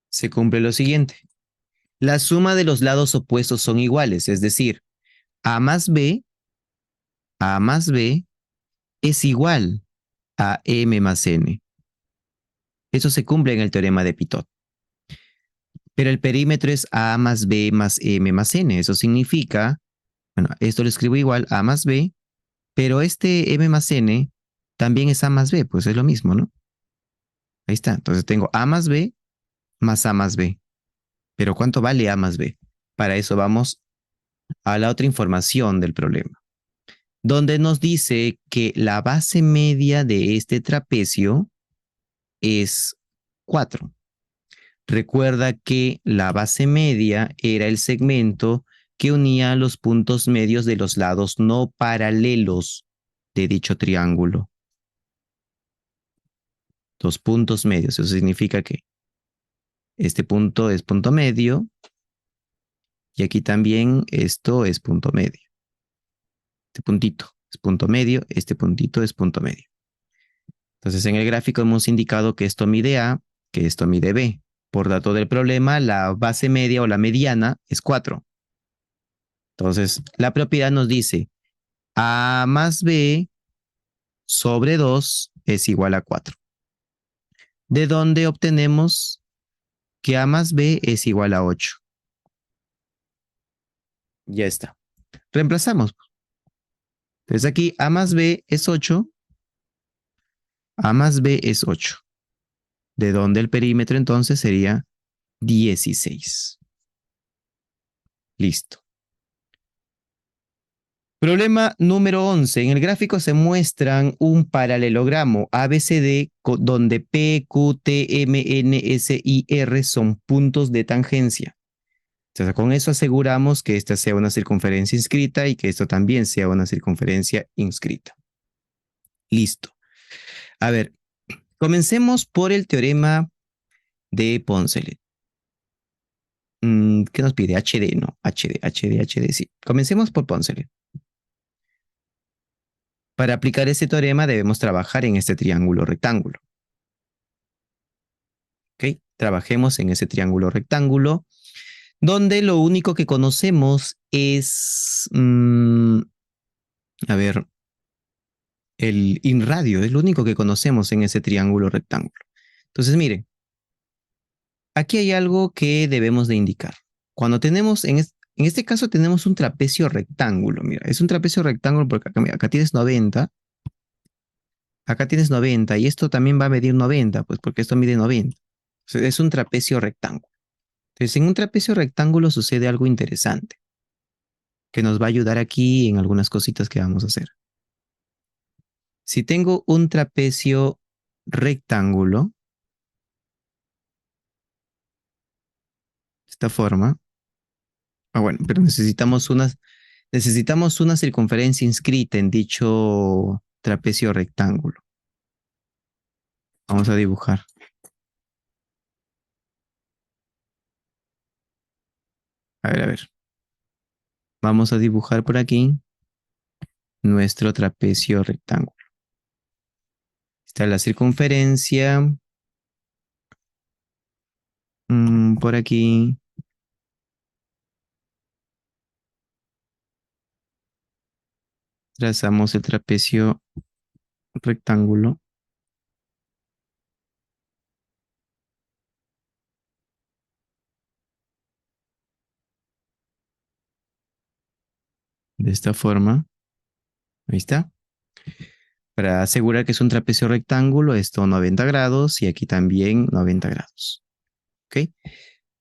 se cumple lo siguiente. La suma de los lados opuestos son iguales, es decir, A más B es igual a M más N. Eso se cumple en el teorema de Pitot. Pero el perímetro es A más B más M más N. Eso significa, bueno, esto lo escribo igual, A más B, pero este M más N también es A más B, pues es lo mismo, ¿no? Ahí está. Entonces tengo A más B más A más B. Pero ¿cuánto vale A más B? Para eso vamos a la otra información del problema, donde nos dice que la base media de este trapecio es 4. Recuerda que la base media era el segmento que unía los puntos medios de los lados no paralelos de dicho triángulo. Dos puntos medios. Eso significa que este punto es punto medio y aquí también esto es punto medio. Este puntito es punto medio, este puntito es punto medio. Entonces en el gráfico hemos indicado que esto mide A, que esto mide B. Por dato del problema, la base media o la mediana es 4. Entonces la propiedad nos dice A más B sobre 2 es igual a 4. ¿De dónde obtenemos que A más B es igual a 8? Ya está. Reemplazamos. Entonces aquí A más B es 8. A más B es 8. De donde el perímetro entonces sería 16. Listo. Problema número 11. En el gráfico se muestran un paralelogramo ABCD donde P, Q, T, M, N, S y R son puntos de tangencia. Entonces, con eso aseguramos que esta sea una circunferencia inscrita y que esto también sea una circunferencia inscrita. Listo. A ver, comencemos por el teorema de Poncelet. ¿Qué nos pide? HD, no. HD, sí. Comencemos por Poncelet. Para aplicar este teorema debemos trabajar en este triángulo rectángulo. ¿Ok? Trabajemos en ese triángulo rectángulo, donde lo único que conocemos es, a ver, el inradio, es lo único que conocemos en ese triángulo rectángulo. Entonces, miren, aquí hay algo que debemos de indicar. Cuando tenemos, en este caso tenemos un trapecio rectángulo, mira, es un trapecio rectángulo porque acá, mira, acá tienes 90 y esto también va a medir 90, pues porque esto mide 90. O sea, es un trapecio rectángulo. Entonces, en un trapecio rectángulo sucede algo interesante que nos va a ayudar aquí en algunas cositas que vamos a hacer. Si tengo un trapecio rectángulo, de esta forma, bueno, pero necesitamos una circunferencia inscrita en dicho trapecio rectángulo. Vamos a dibujar. A ver. Vamos a dibujar por aquí nuestro trapecio rectángulo. Está la circunferencia. Por aquí. Trazamos el trapecio rectángulo. De esta forma. Ahí está. Para asegurar que es un trapecio rectángulo, esto 90 grados y aquí también 90 grados. ¿Ok?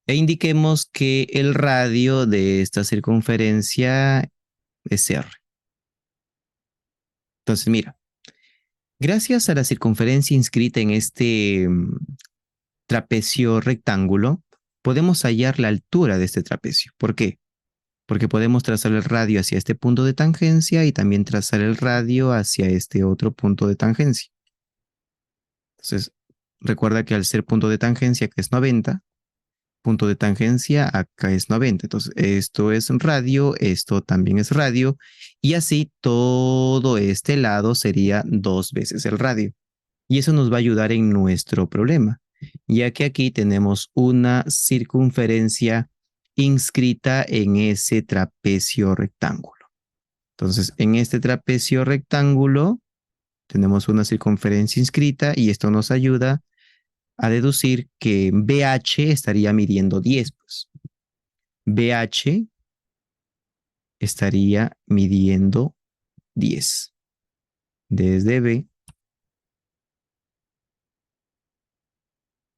E indiquemos que el radio de esta circunferencia es R. Entonces, mira, gracias a la circunferencia inscrita en este trapecio rectángulo, podemos hallar la altura de este trapecio. ¿Por qué? Porque podemos trazar el radio hacia este punto de tangencia y también trazar el radio hacia este otro punto de tangencia. Entonces, recuerda que al ser punto de tangencia, que es 90, punto de tangencia acá es 90. Entonces, esto es radio, esto también es radio, y así todo este lado sería 2 veces el radio. Y eso nos va a ayudar en nuestro problema, ya que aquí tenemos una circunferencia inscrita en ese trapecio rectángulo. Entonces, en este trapecio rectángulo tenemos una circunferencia inscrita y esto nos ayuda a deducir que BH estaría midiendo 10. Pues. BH estaría midiendo 10 desde B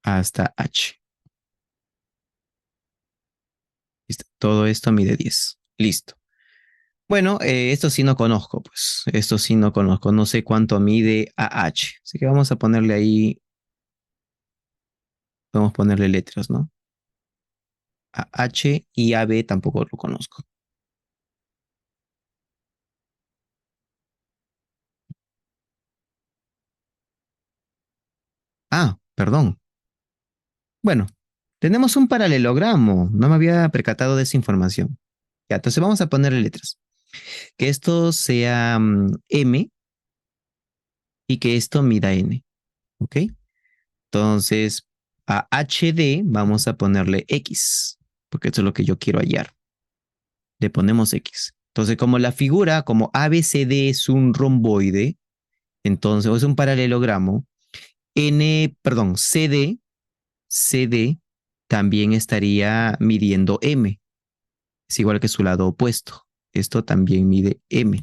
hasta H. ¿Listo? Todo esto mide 10. Listo. Bueno, esto sí no conozco, pues. Esto sí no conozco. No sé cuánto mide AH. Así que vamos a ponerle ahí. Podemos ponerle letras, ¿no? AH y AB tampoco lo conozco. perdón. Bueno, tenemos un paralelogramo. No me había percatado de esa información. Ya, entonces vamos a ponerle letras. Que esto sea M y que esto mida N. ¿Ok? Entonces, a HD vamos a ponerle X, porque eso es lo que yo quiero hallar. Le ponemos X. Entonces, como la figura, como ABCD es un romboide, entonces, o es un paralelogramo, CD también estaría midiendo M. Es igual que su lado opuesto. Esto también mide M.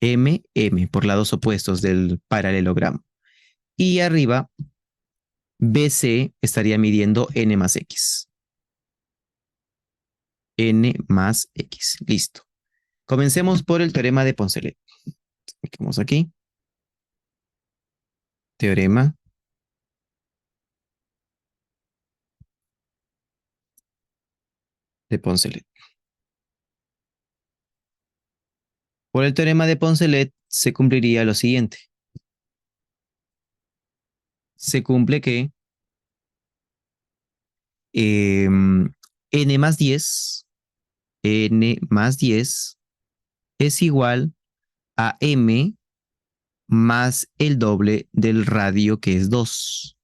M, por lados opuestos del paralelogramo. Y arriba, BC estaría midiendo N más X. N más X. Listo. Comencemos por el teorema de Poncelet. Vamos aquí. Teorema de Poncelet. Por el teorema de Poncelet se cumpliría lo siguiente. Se cumple que n más 10, n más 10 es igual a m más el doble del radio que es 2.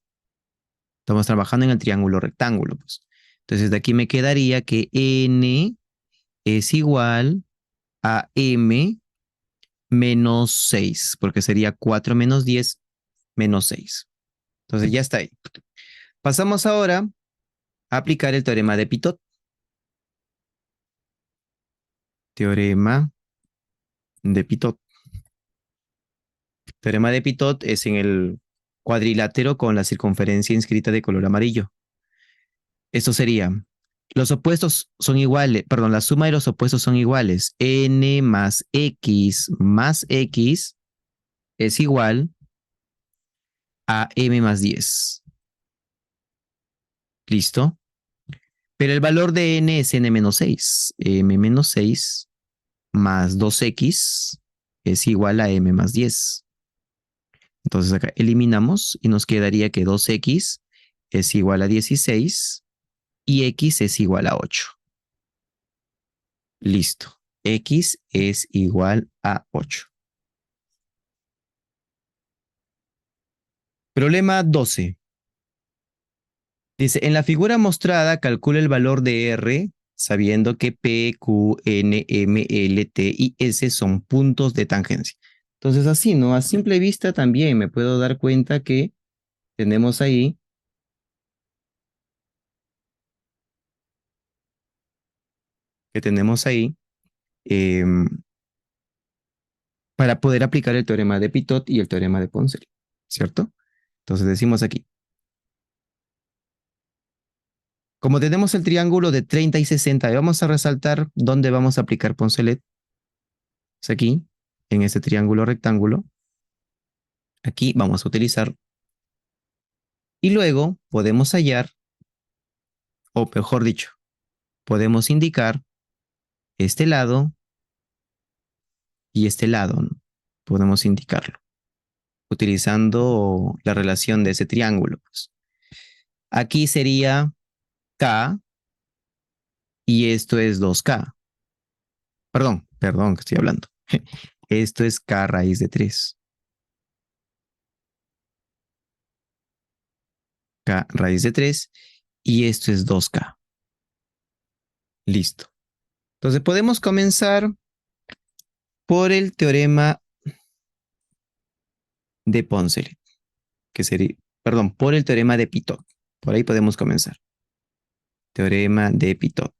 Estamos trabajando en el triángulo rectángulo, pues. Entonces de aquí me quedaría que n es igual a m menos 6, porque sería 4 menos 10 menos 6. Entonces ya está ahí. Pasamos ahora a aplicar el teorema de Pitot. Teorema de Pitot. Teorema de Pitot es en el cuadrilátero con la circunferencia inscrita de color amarillo. Esto sería, los opuestos son iguales, perdón, la suma de los opuestos son iguales. N más X es igual a M más 10. ¿Listo? Pero el valor de N es N menos 6. M menos 6 más 2X es igual a M más 10. Entonces acá eliminamos y nos quedaría que 2X es igual a 16 y X es igual a 8. Listo. X es igual a 8. Problema 12. Dice, en la figura mostrada calcula el valor de R sabiendo que P, Q, N, M, L, T y S son puntos de tangencia. Entonces así, ¿no? A simple vista también me puedo dar cuenta que tenemos ahí em, para poder aplicar el teorema de Pitot y el teorema de Poncelet, ¿cierto? Entonces decimos aquí, como tenemos el triángulo de 30 y 60, y vamos a resaltar dónde vamos a aplicar Poncelet. Es aquí, en este triángulo rectángulo. Aquí vamos a utilizar. Y luego podemos hallar, o mejor dicho, podemos indicar este lado y este lado, ¿no? Podemos indicarlo utilizando la relación de ese triángulo, pues. Aquí sería K y esto es 2K. Perdón, que estoy hablando. Esto es K raíz de 3. K raíz de 3 y esto es 2K. Listo. Entonces podemos comenzar por el teorema de Poncelet, que sería, perdón, por el teorema de Pitot. Por ahí podemos comenzar. Teorema de Pitot.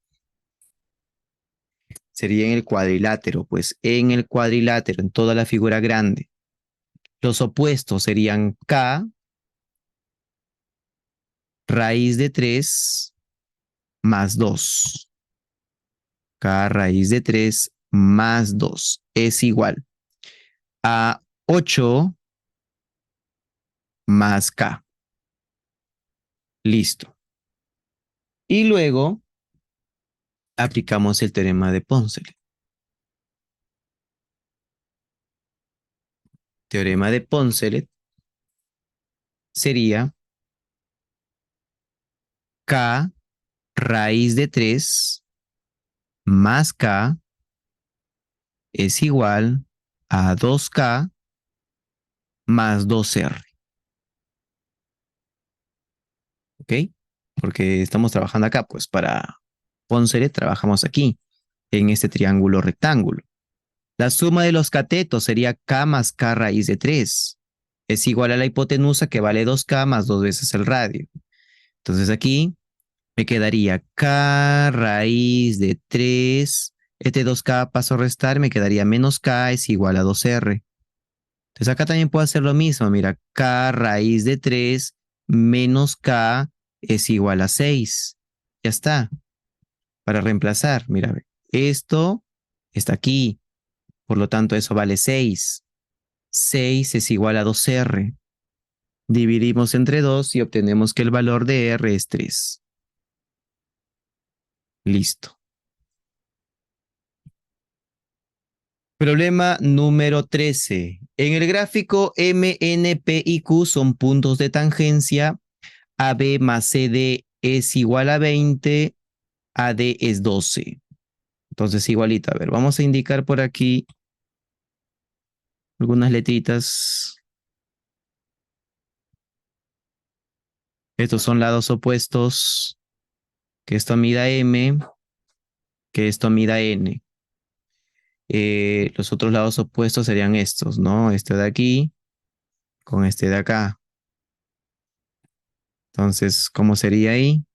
Sería en el cuadrilátero, pues en el cuadrilátero, en toda la figura grande. Los opuestos serían K raíz de 3 más 2. K raíz de 3 más 2 es igual a 8 más K. Listo. Y luego aplicamos el teorema de Poncelet. Teorema de Poncelet sería k raíz de 3 más k es igual a 2k más 2r. ¿Ok? Porque estamos trabajando acá, pues para Ponsere trabajamos aquí, en este triángulo rectángulo. La suma de los catetos sería k más k raíz de 3. Es igual a la hipotenusa que vale 2k más 2 veces el radio. Entonces aquí me quedaría k raíz de 3. Este 2k paso a restar, me quedaría menos k es igual a 2r. Entonces acá también puedo hacer lo mismo. Mira, k raíz de 3 menos k es igual a 6. Ya está. Para reemplazar, mira, esto está aquí. Por lo tanto, eso vale 6. 6 es igual a 2r. Dividimos entre 2 y obtenemos que el valor de r es 3. Listo. Problema número 13. En el gráfico M, N, P y Q son puntos de tangencia. AB más CD es igual a 20. AD es 12. Entonces, igualito. A ver, vamos a indicar por aquí algunas letritas. Estos son lados opuestos. Que esto mida M, que esto mida N. Los otros lados opuestos serían estos, ¿no? Este de aquí con este de acá. Entonces, ¿cómo sería ahí?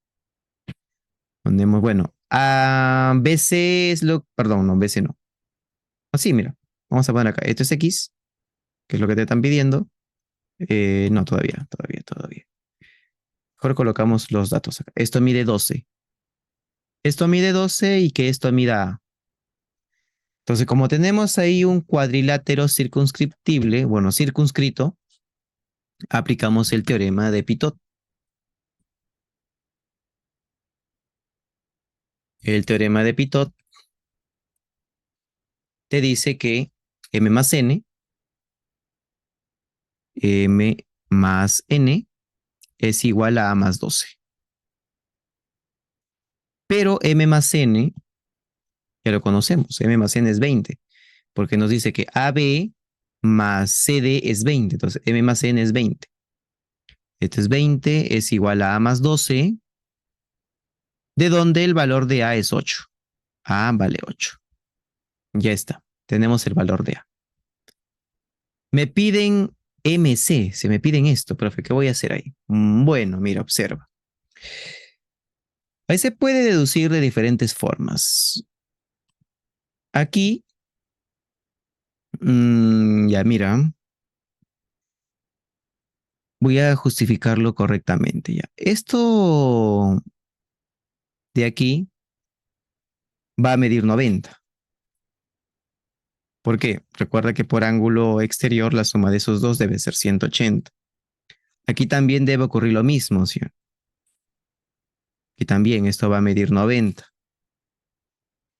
Ponemos, bueno, BC es lo, perdón, no, BC no. Así, mira, vamos a poner acá. Esto es X, que es lo que te están pidiendo. No, todavía. Mejor colocamos los datos acá. Esto mide 12. Esto mide 12 y que esto mida A. Entonces, como tenemos ahí un cuadrilátero circunscriptible, bueno, circunscrito, aplicamos el teorema de Pitot. El teorema de Pitot te dice que M más N es igual a más 12. Pero M más N, ya lo conocemos, M más N es 20, porque nos dice que AB más CD es 20, entonces M más N es 20. Este es 20, es igual a más 12, de donde el valor de A es 8. A vale 8. Ya está, tenemos el valor de A. Me piden MC, se me piden esto, profe, ¿qué voy a hacer ahí? Bueno, mira, observa. Ahí se puede deducir de diferentes formas. Aquí, ya mira, voy a justificarlo correctamente ya. Esto de aquí va a medir 90. ¿Por qué? Recuerda que por ángulo exterior la suma de esos dos debe ser 180. Aquí también debe ocurrir lo mismo, ¿sí? Y también esto va a medir 90.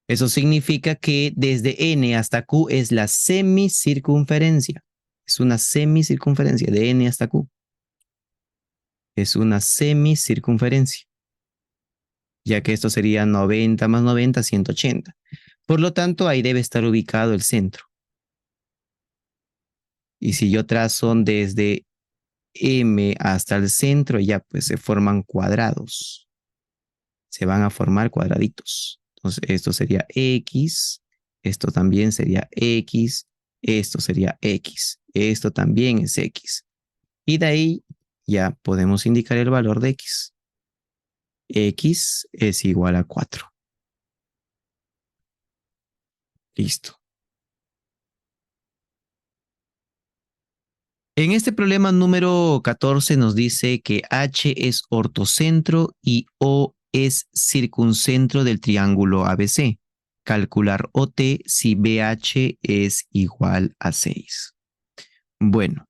Eso significa que desde N hasta Q es la semicircunferencia. Es una semicircunferencia de N hasta Q. Es una semicircunferencia, ya que esto sería 90 más 90, 180. Por lo tanto, ahí debe estar ubicado el centro. Y si yo trazo desde M hasta el centro, ya pues se forman cuadrados. Se van a formar cuadraditos. Entonces, esto sería X, esto también sería X, esto sería X, esto también es X. Y de ahí ya podemos indicar el valor de X. X es igual a 4. Listo. En este problema número 14 nos dice que H es ortocentro y O es circuncentro del triángulo ABC. Calcular OT si BH es igual a 6. Bueno,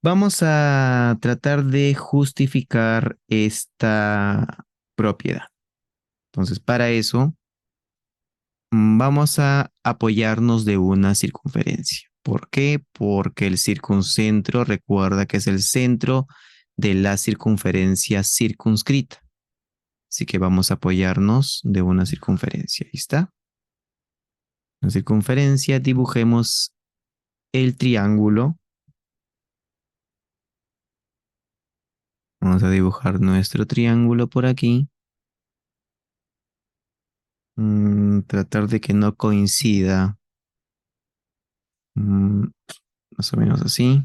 vamos a tratar de justificar esta propiedad. Entonces, para eso, vamos a apoyarnos de una circunferencia. ¿Por qué? Porque el circuncentro, recuerda que es el centro de la circunferencia circunscrita. Así que vamos a apoyarnos de una circunferencia. Ahí está. La circunferencia, dibujemos el triángulo. Vamos a dibujar nuestro triángulo por aquí. Tratar de que no coincida. Mm, Más o menos así.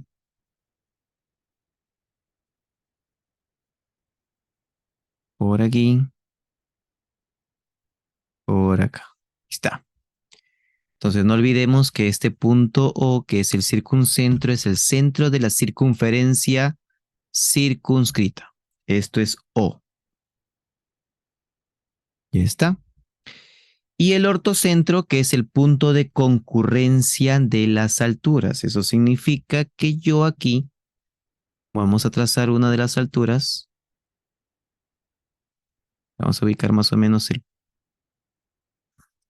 Por aquí. Por acá. Ahí está. Entonces no olvidemos que este punto O, que es el circuncentro, es el centro de la circunferencia circunscrita. Esto es O. Ya está. Y el ortocentro, que es el punto de concurrencia de las alturas. Eso significa que yo aquí vamos a trazar una de las alturas. Vamos a ubicar más o menos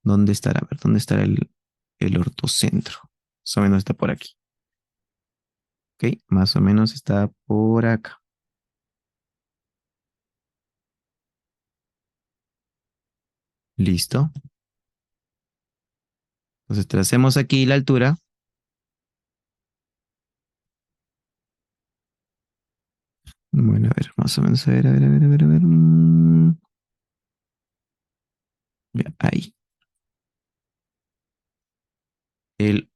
dónde estará. A ver, ¿dónde estará el ortocentro? Más o menos está por aquí. Ok, más o menos está por acá. Listo. Entonces tracemos aquí la altura. Bueno, a ver, más o menos, a ver, a ver, a ver, a ver, a ver. Ya, ahí. El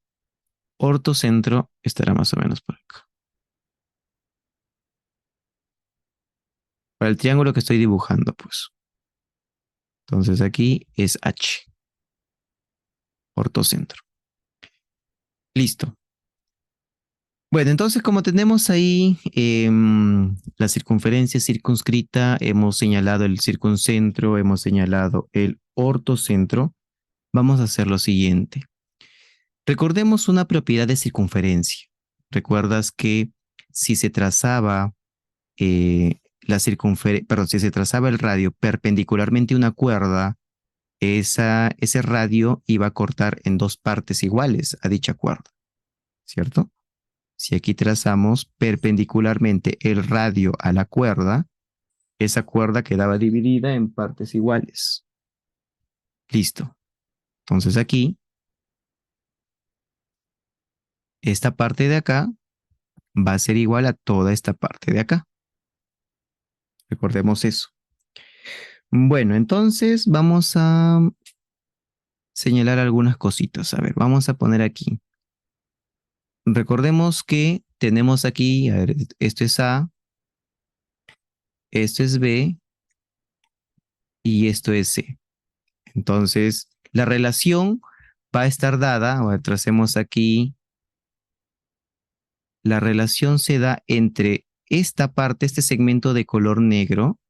ortocentro estará más o menos por acá. Para el triángulo que estoy dibujando, pues. Entonces aquí es H, ortocentro. Listo. Bueno, entonces como tenemos ahí la circunferencia circunscrita, hemos señalado el circuncentro, hemos señalado el ortocentro, vamos a hacer lo siguiente. Recordemos una propiedad de circunferencia. Recuerdas que si se trazaba perdón, si se trazaba el radio perpendicularmente a una cuerda, ese radio iba a cortar en dos partes iguales a dicha cuerda, ¿cierto? Si aquí trazamos perpendicularmente el radio a la cuerda, esa cuerda quedaba dividida en partes iguales. Listo. Entonces aquí, esta parte de acá va a ser igual a toda esta parte de acá. Recordemos eso. Bueno, entonces vamos a señalar algunas cositas. A ver, vamos a poner aquí. Recordemos que tenemos aquí, a ver, esto es A, esto es B y esto es C. Entonces, la relación va a estar dada, a ver, tracemos aquí, la relación se da entre esta parte, este segmento de color negro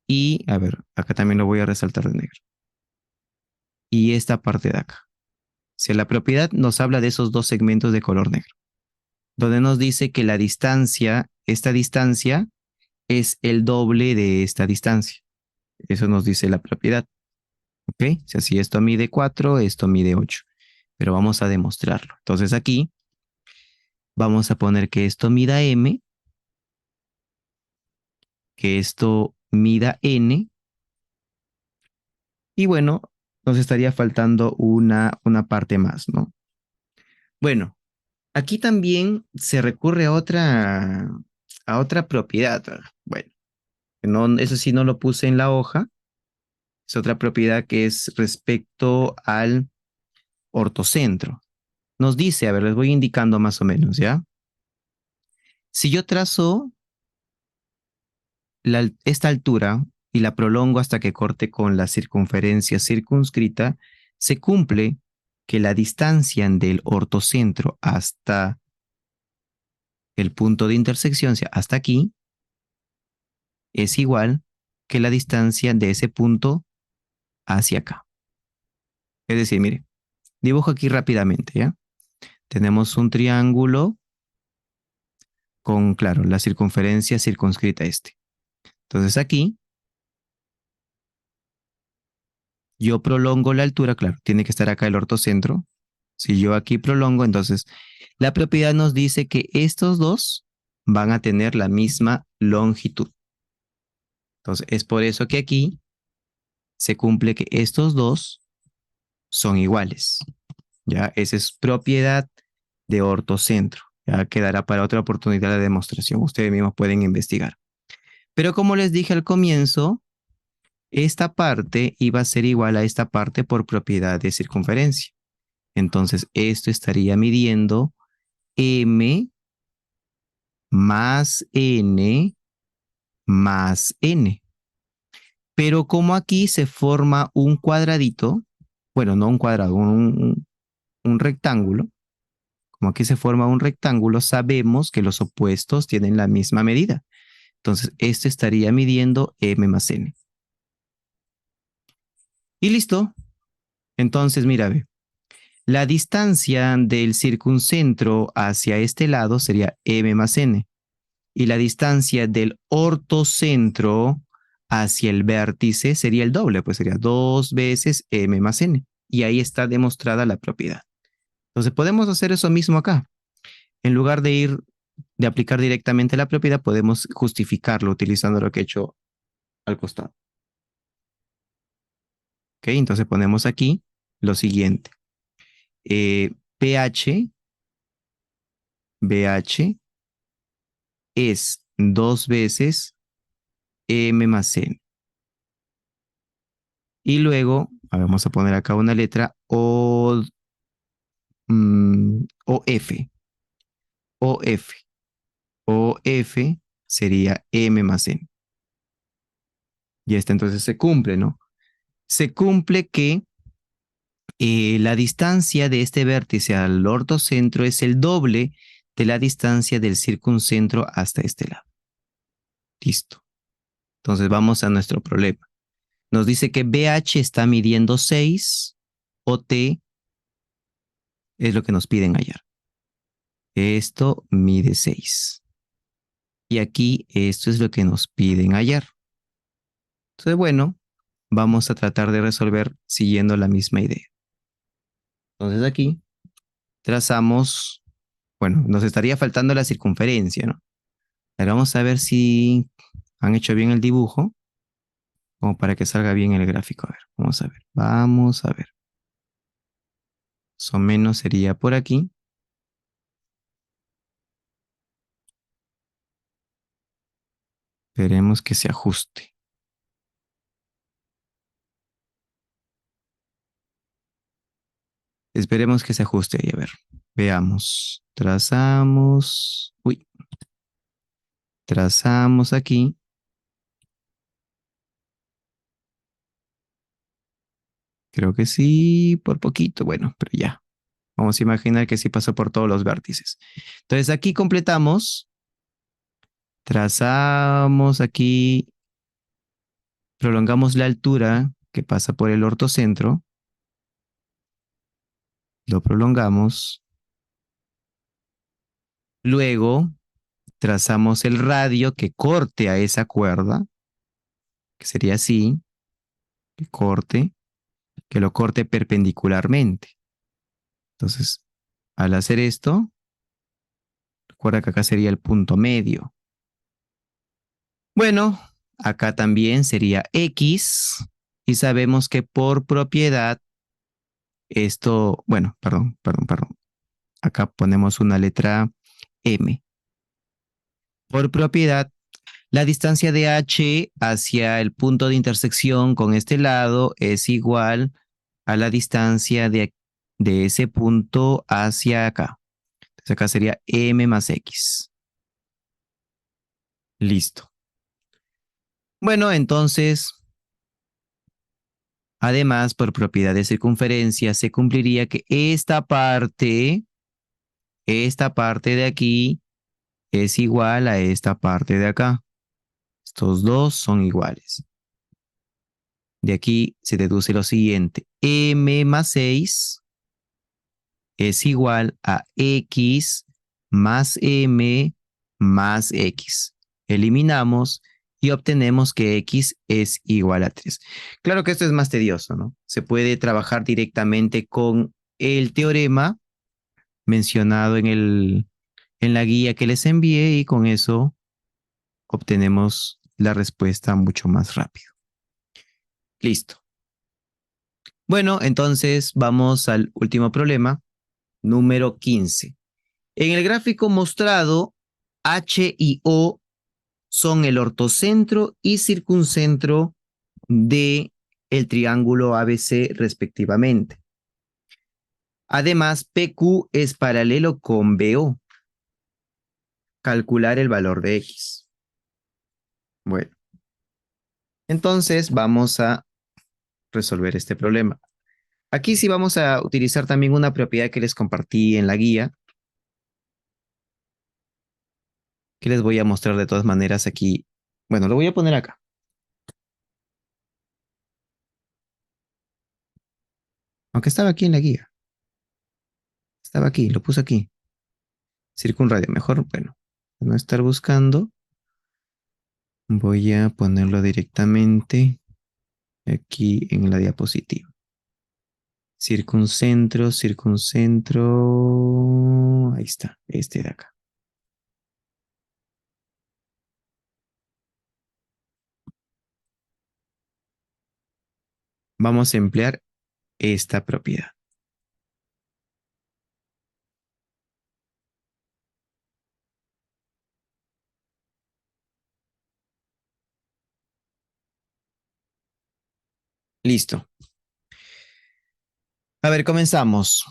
y, a ver, acá también lo voy a resaltar de negro, y esta parte de acá. Si la propiedad nos habla de esos dos segmentos de color negro, donde nos dice que la distancia, esta distancia, es el doble de esta distancia. Eso nos dice la propiedad. ¿Ok? O sea, si esto mide 4, esto mide 8. Pero vamos a demostrarlo. Entonces aquí vamos a poner que esto mida m, que esto mida n, y bueno, nos estaría faltando una parte más, ¿no? Bueno, aquí también se recurre a otra propiedad. Bueno, no, eso sí no lo puse en la hoja. Es otra propiedad que es respecto al ortocentro. Nos dice, a ver, les voy indicando más o menos, ¿ya? Si yo trazo esta altura y la prolongo hasta que corte con la circunferencia circunscrita, se cumple que la distancia del ortocentro hasta el punto de intersección, o sea, hasta aquí, es igual que la distancia de ese punto hacia acá. Es decir, mire, dibujo aquí rápidamente, ¿ya? Tenemos un triángulo con, claro, la circunferencia circunscrita este. Entonces aquí yo prolongo la altura, claro, tiene que estar acá el ortocentro, Si yo aquí prolongo, entonces la propiedad nos dice que estos dos van a tener la misma longitud. Entonces es por eso que aquí se cumple que estos dos son iguales. ¿Ya? Esa es propiedad de ortocentro. Ya quedará para otra oportunidad de demostración. Ustedes mismos pueden investigar. Pero como les dije al comienzo, esta parte iba a ser igual a esta parte por propiedad de circunferencia. Entonces, esto estaría midiendo m más n más n. Pero como aquí se forma un cuadradito, bueno, no un cuadrado, un rectángulo, como aquí se forma un rectángulo, sabemos que los opuestos tienen la misma medida. Entonces, esto estaría midiendo m más n. Y listo. Entonces, mira, ve. La distancia del circuncentro hacia este lado sería m más n. Y la distancia del ortocentro hacia el vértice sería el doble, pues sería 2 veces m más n. Y ahí está demostrada la propiedad. Entonces, podemos hacer eso mismo acá. En lugar de aplicar directamente la propiedad, podemos justificarlo utilizando lo que he hecho al costado. ¿Ok? Entonces ponemos aquí lo siguiente. pH, BH es 2 veces M más N. Y luego, vamos a poner acá una letra OF. OF. OF sería M más N. Y esta entonces se cumple, ¿no? Se cumple que la distancia de este vértice al ortocentro es el doble de la distancia del circuncentro hasta este lado. Listo. Entonces vamos a nuestro problema. Nos dice que BH está midiendo 6, OT es lo que nos piden hallar. Esto mide 6. Y aquí esto es lo que nos piden hallar. Entonces, bueno, vamos a tratar de resolver siguiendo la misma idea. Entonces aquí trazamos, bueno, nos estaría faltando la circunferencia, ¿no? Ahora vamos a ver si han hecho bien el dibujo, como para que salga bien el gráfico. A ver, vamos a ver, vamos a ver. Más o menos sería por aquí. Esperemos que se ajuste. Esperemos que se ajuste ahí. A ver, veamos. Trazamos. Uy. Trazamos aquí. Creo que sí, por poquito. Bueno, pero ya. Vamos a imaginar que sí pasó por todos los vértices. Entonces aquí completamos. Trazamos aquí. Prolongamos la altura que pasa por el ortocentro. Lo prolongamos. Luego trazamos el radio que corte a esa cuerda, que sería así, que lo corte perpendicularmente. Entonces, al hacer esto, recuerda que acá sería el punto medio. Bueno, acá también sería X y sabemos que por propiedad esto, bueno, perdón. Acá ponemos una letra M. Por propiedad, la distancia de H hacia el punto de intersección con este lado es igual a la distancia de ese punto hacia acá. Entonces acá sería M más X. Listo. Bueno, entonces, además, por propiedad de circunferencia, se cumpliría que esta parte de aquí es igual a esta parte de acá. Estos dos son iguales. De aquí se deduce lo siguiente. M más 6 es igual a X más M más X. Eliminamos y obtenemos que X es igual a 3. Claro que esto es más tedioso, ¿no? Se puede trabajar directamente con el teorema mencionado en la guía que les envié y con eso obtenemos la respuesta mucho más rápido. Listo. Bueno, entonces vamos al último problema, número 15. En el gráfico mostrado, H y O son el ortocentro y circuncentro de el triángulo ABC respectivamente. Además, PQ es paralelo con BO. Calcular el valor de X. Bueno, entonces vamos a resolver este problema. Aquí sí vamos a utilizar también una propiedad que les compartí en la guía, que les voy a mostrar de todas maneras aquí. Bueno, lo voy a poner acá. Aunque estaba aquí en la guía. Estaba aquí, lo puse aquí. Circunradio, mejor, bueno, no estar buscando. Voy a ponerlo directamente aquí en la diapositiva. Circuncentro, circuncentro. Ahí está, este de acá. Vamos a emplear esta propiedad. Listo. A ver, comenzamos.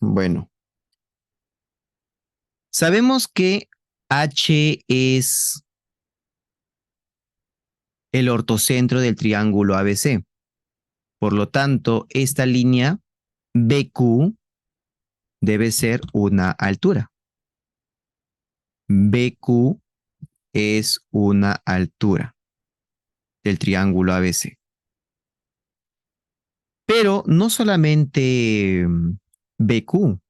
Bueno, sabemos que H es el ortocentro del triángulo ABC. Por lo tanto, esta línea BQ debe ser una altura. BQ es una altura del triángulo ABC. Pero no solamente BQ,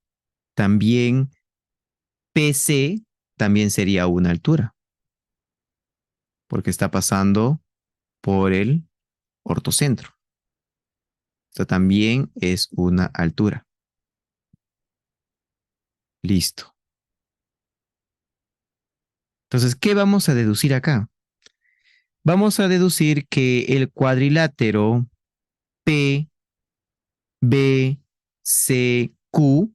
también PC también sería una altura, porque está pasando por el ortocentro. Esto también es una altura. Listo. Entonces, ¿qué vamos a deducir acá? Vamos a deducir que el cuadrilátero P, B, C, Q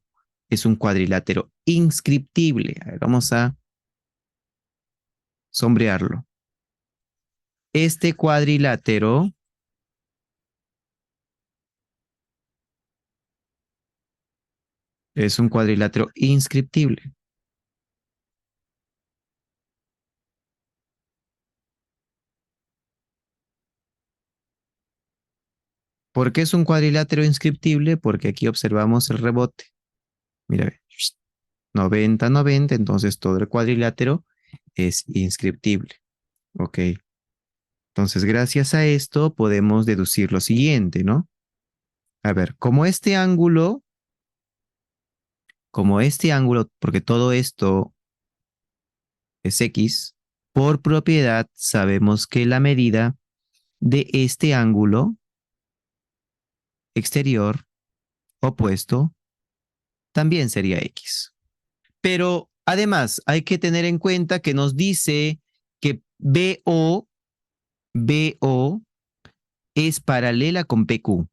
es un cuadrilátero inscriptible. A ver, vamos a sombrearlo. Este cuadrilátero es un cuadrilátero inscriptible. ¿Por qué es un cuadrilátero inscriptible? Porque aquí observamos el rebote. Mira, 90, 90, entonces todo el cuadrilátero es inscriptible. Ok. Entonces, gracias a esto podemos deducir lo siguiente, ¿no? A ver, como este ángulo, porque todo esto es X, por propiedad sabemos que la medida de este ángulo exterior opuesto también sería X. Pero además hay que tener en cuenta que nos dice que BO es paralela con PQ.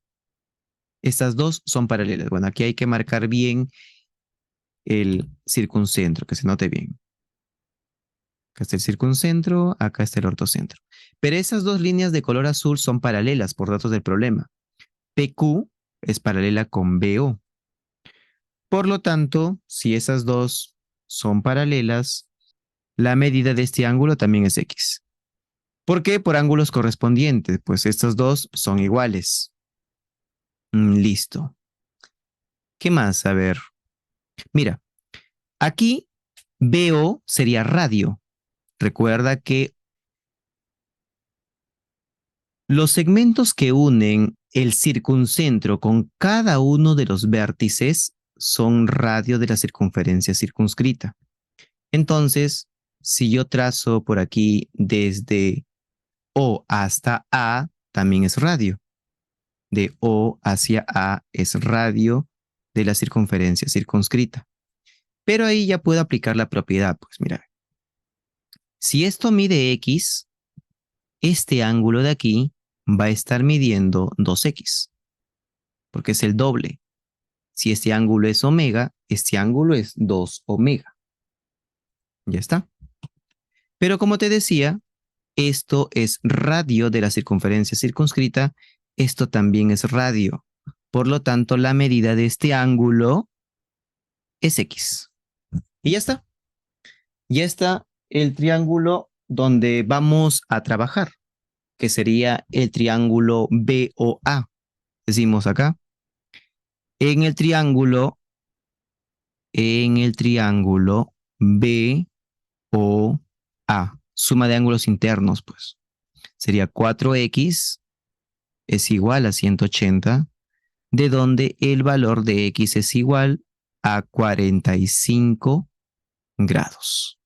Estas dos son paralelas. Bueno, aquí hay que marcar bien el circuncentro, que se note bien. Acá está el circuncentro, acá está el ortocentro. Pero esas dos líneas de color azul son paralelas por datos del problema. PQ es paralela con BO. Por lo tanto, si esas dos son paralelas, la medida de este ángulo también es X. ¿Por qué? Por ángulos correspondientes, pues estos dos son iguales. Listo. ¿Qué más? A ver. Mira, aquí BO sería radio. Recuerda que los segmentos que unen el circuncentro con cada uno de los vértices son radio de la circunferencia circunscrita. Entonces, si yo trazo por aquí desde O hasta A, también es radio. de O hacia A es radio de la circunferencia circunscrita. Pero ahí ya puedo aplicar la propiedad. Pues mira, si esto mide X, este ángulo de aquí va a estar midiendo 2X, porque es el doble. Si este ángulo es omega, este ángulo es 2 omega. Ya está. Pero como te decía, esto es radio de la circunferencia circunscrita, esto también es radio. Por lo tanto, la medida de este ángulo es X. Y ya está. Ya está el triángulo donde vamos a trabajar, que sería el triángulo BOA. Decimos acá. En el triángulo BOA, suma de ángulos internos, pues. Sería 4X es igual a 180, de donde el valor de X es igual a 45 grados.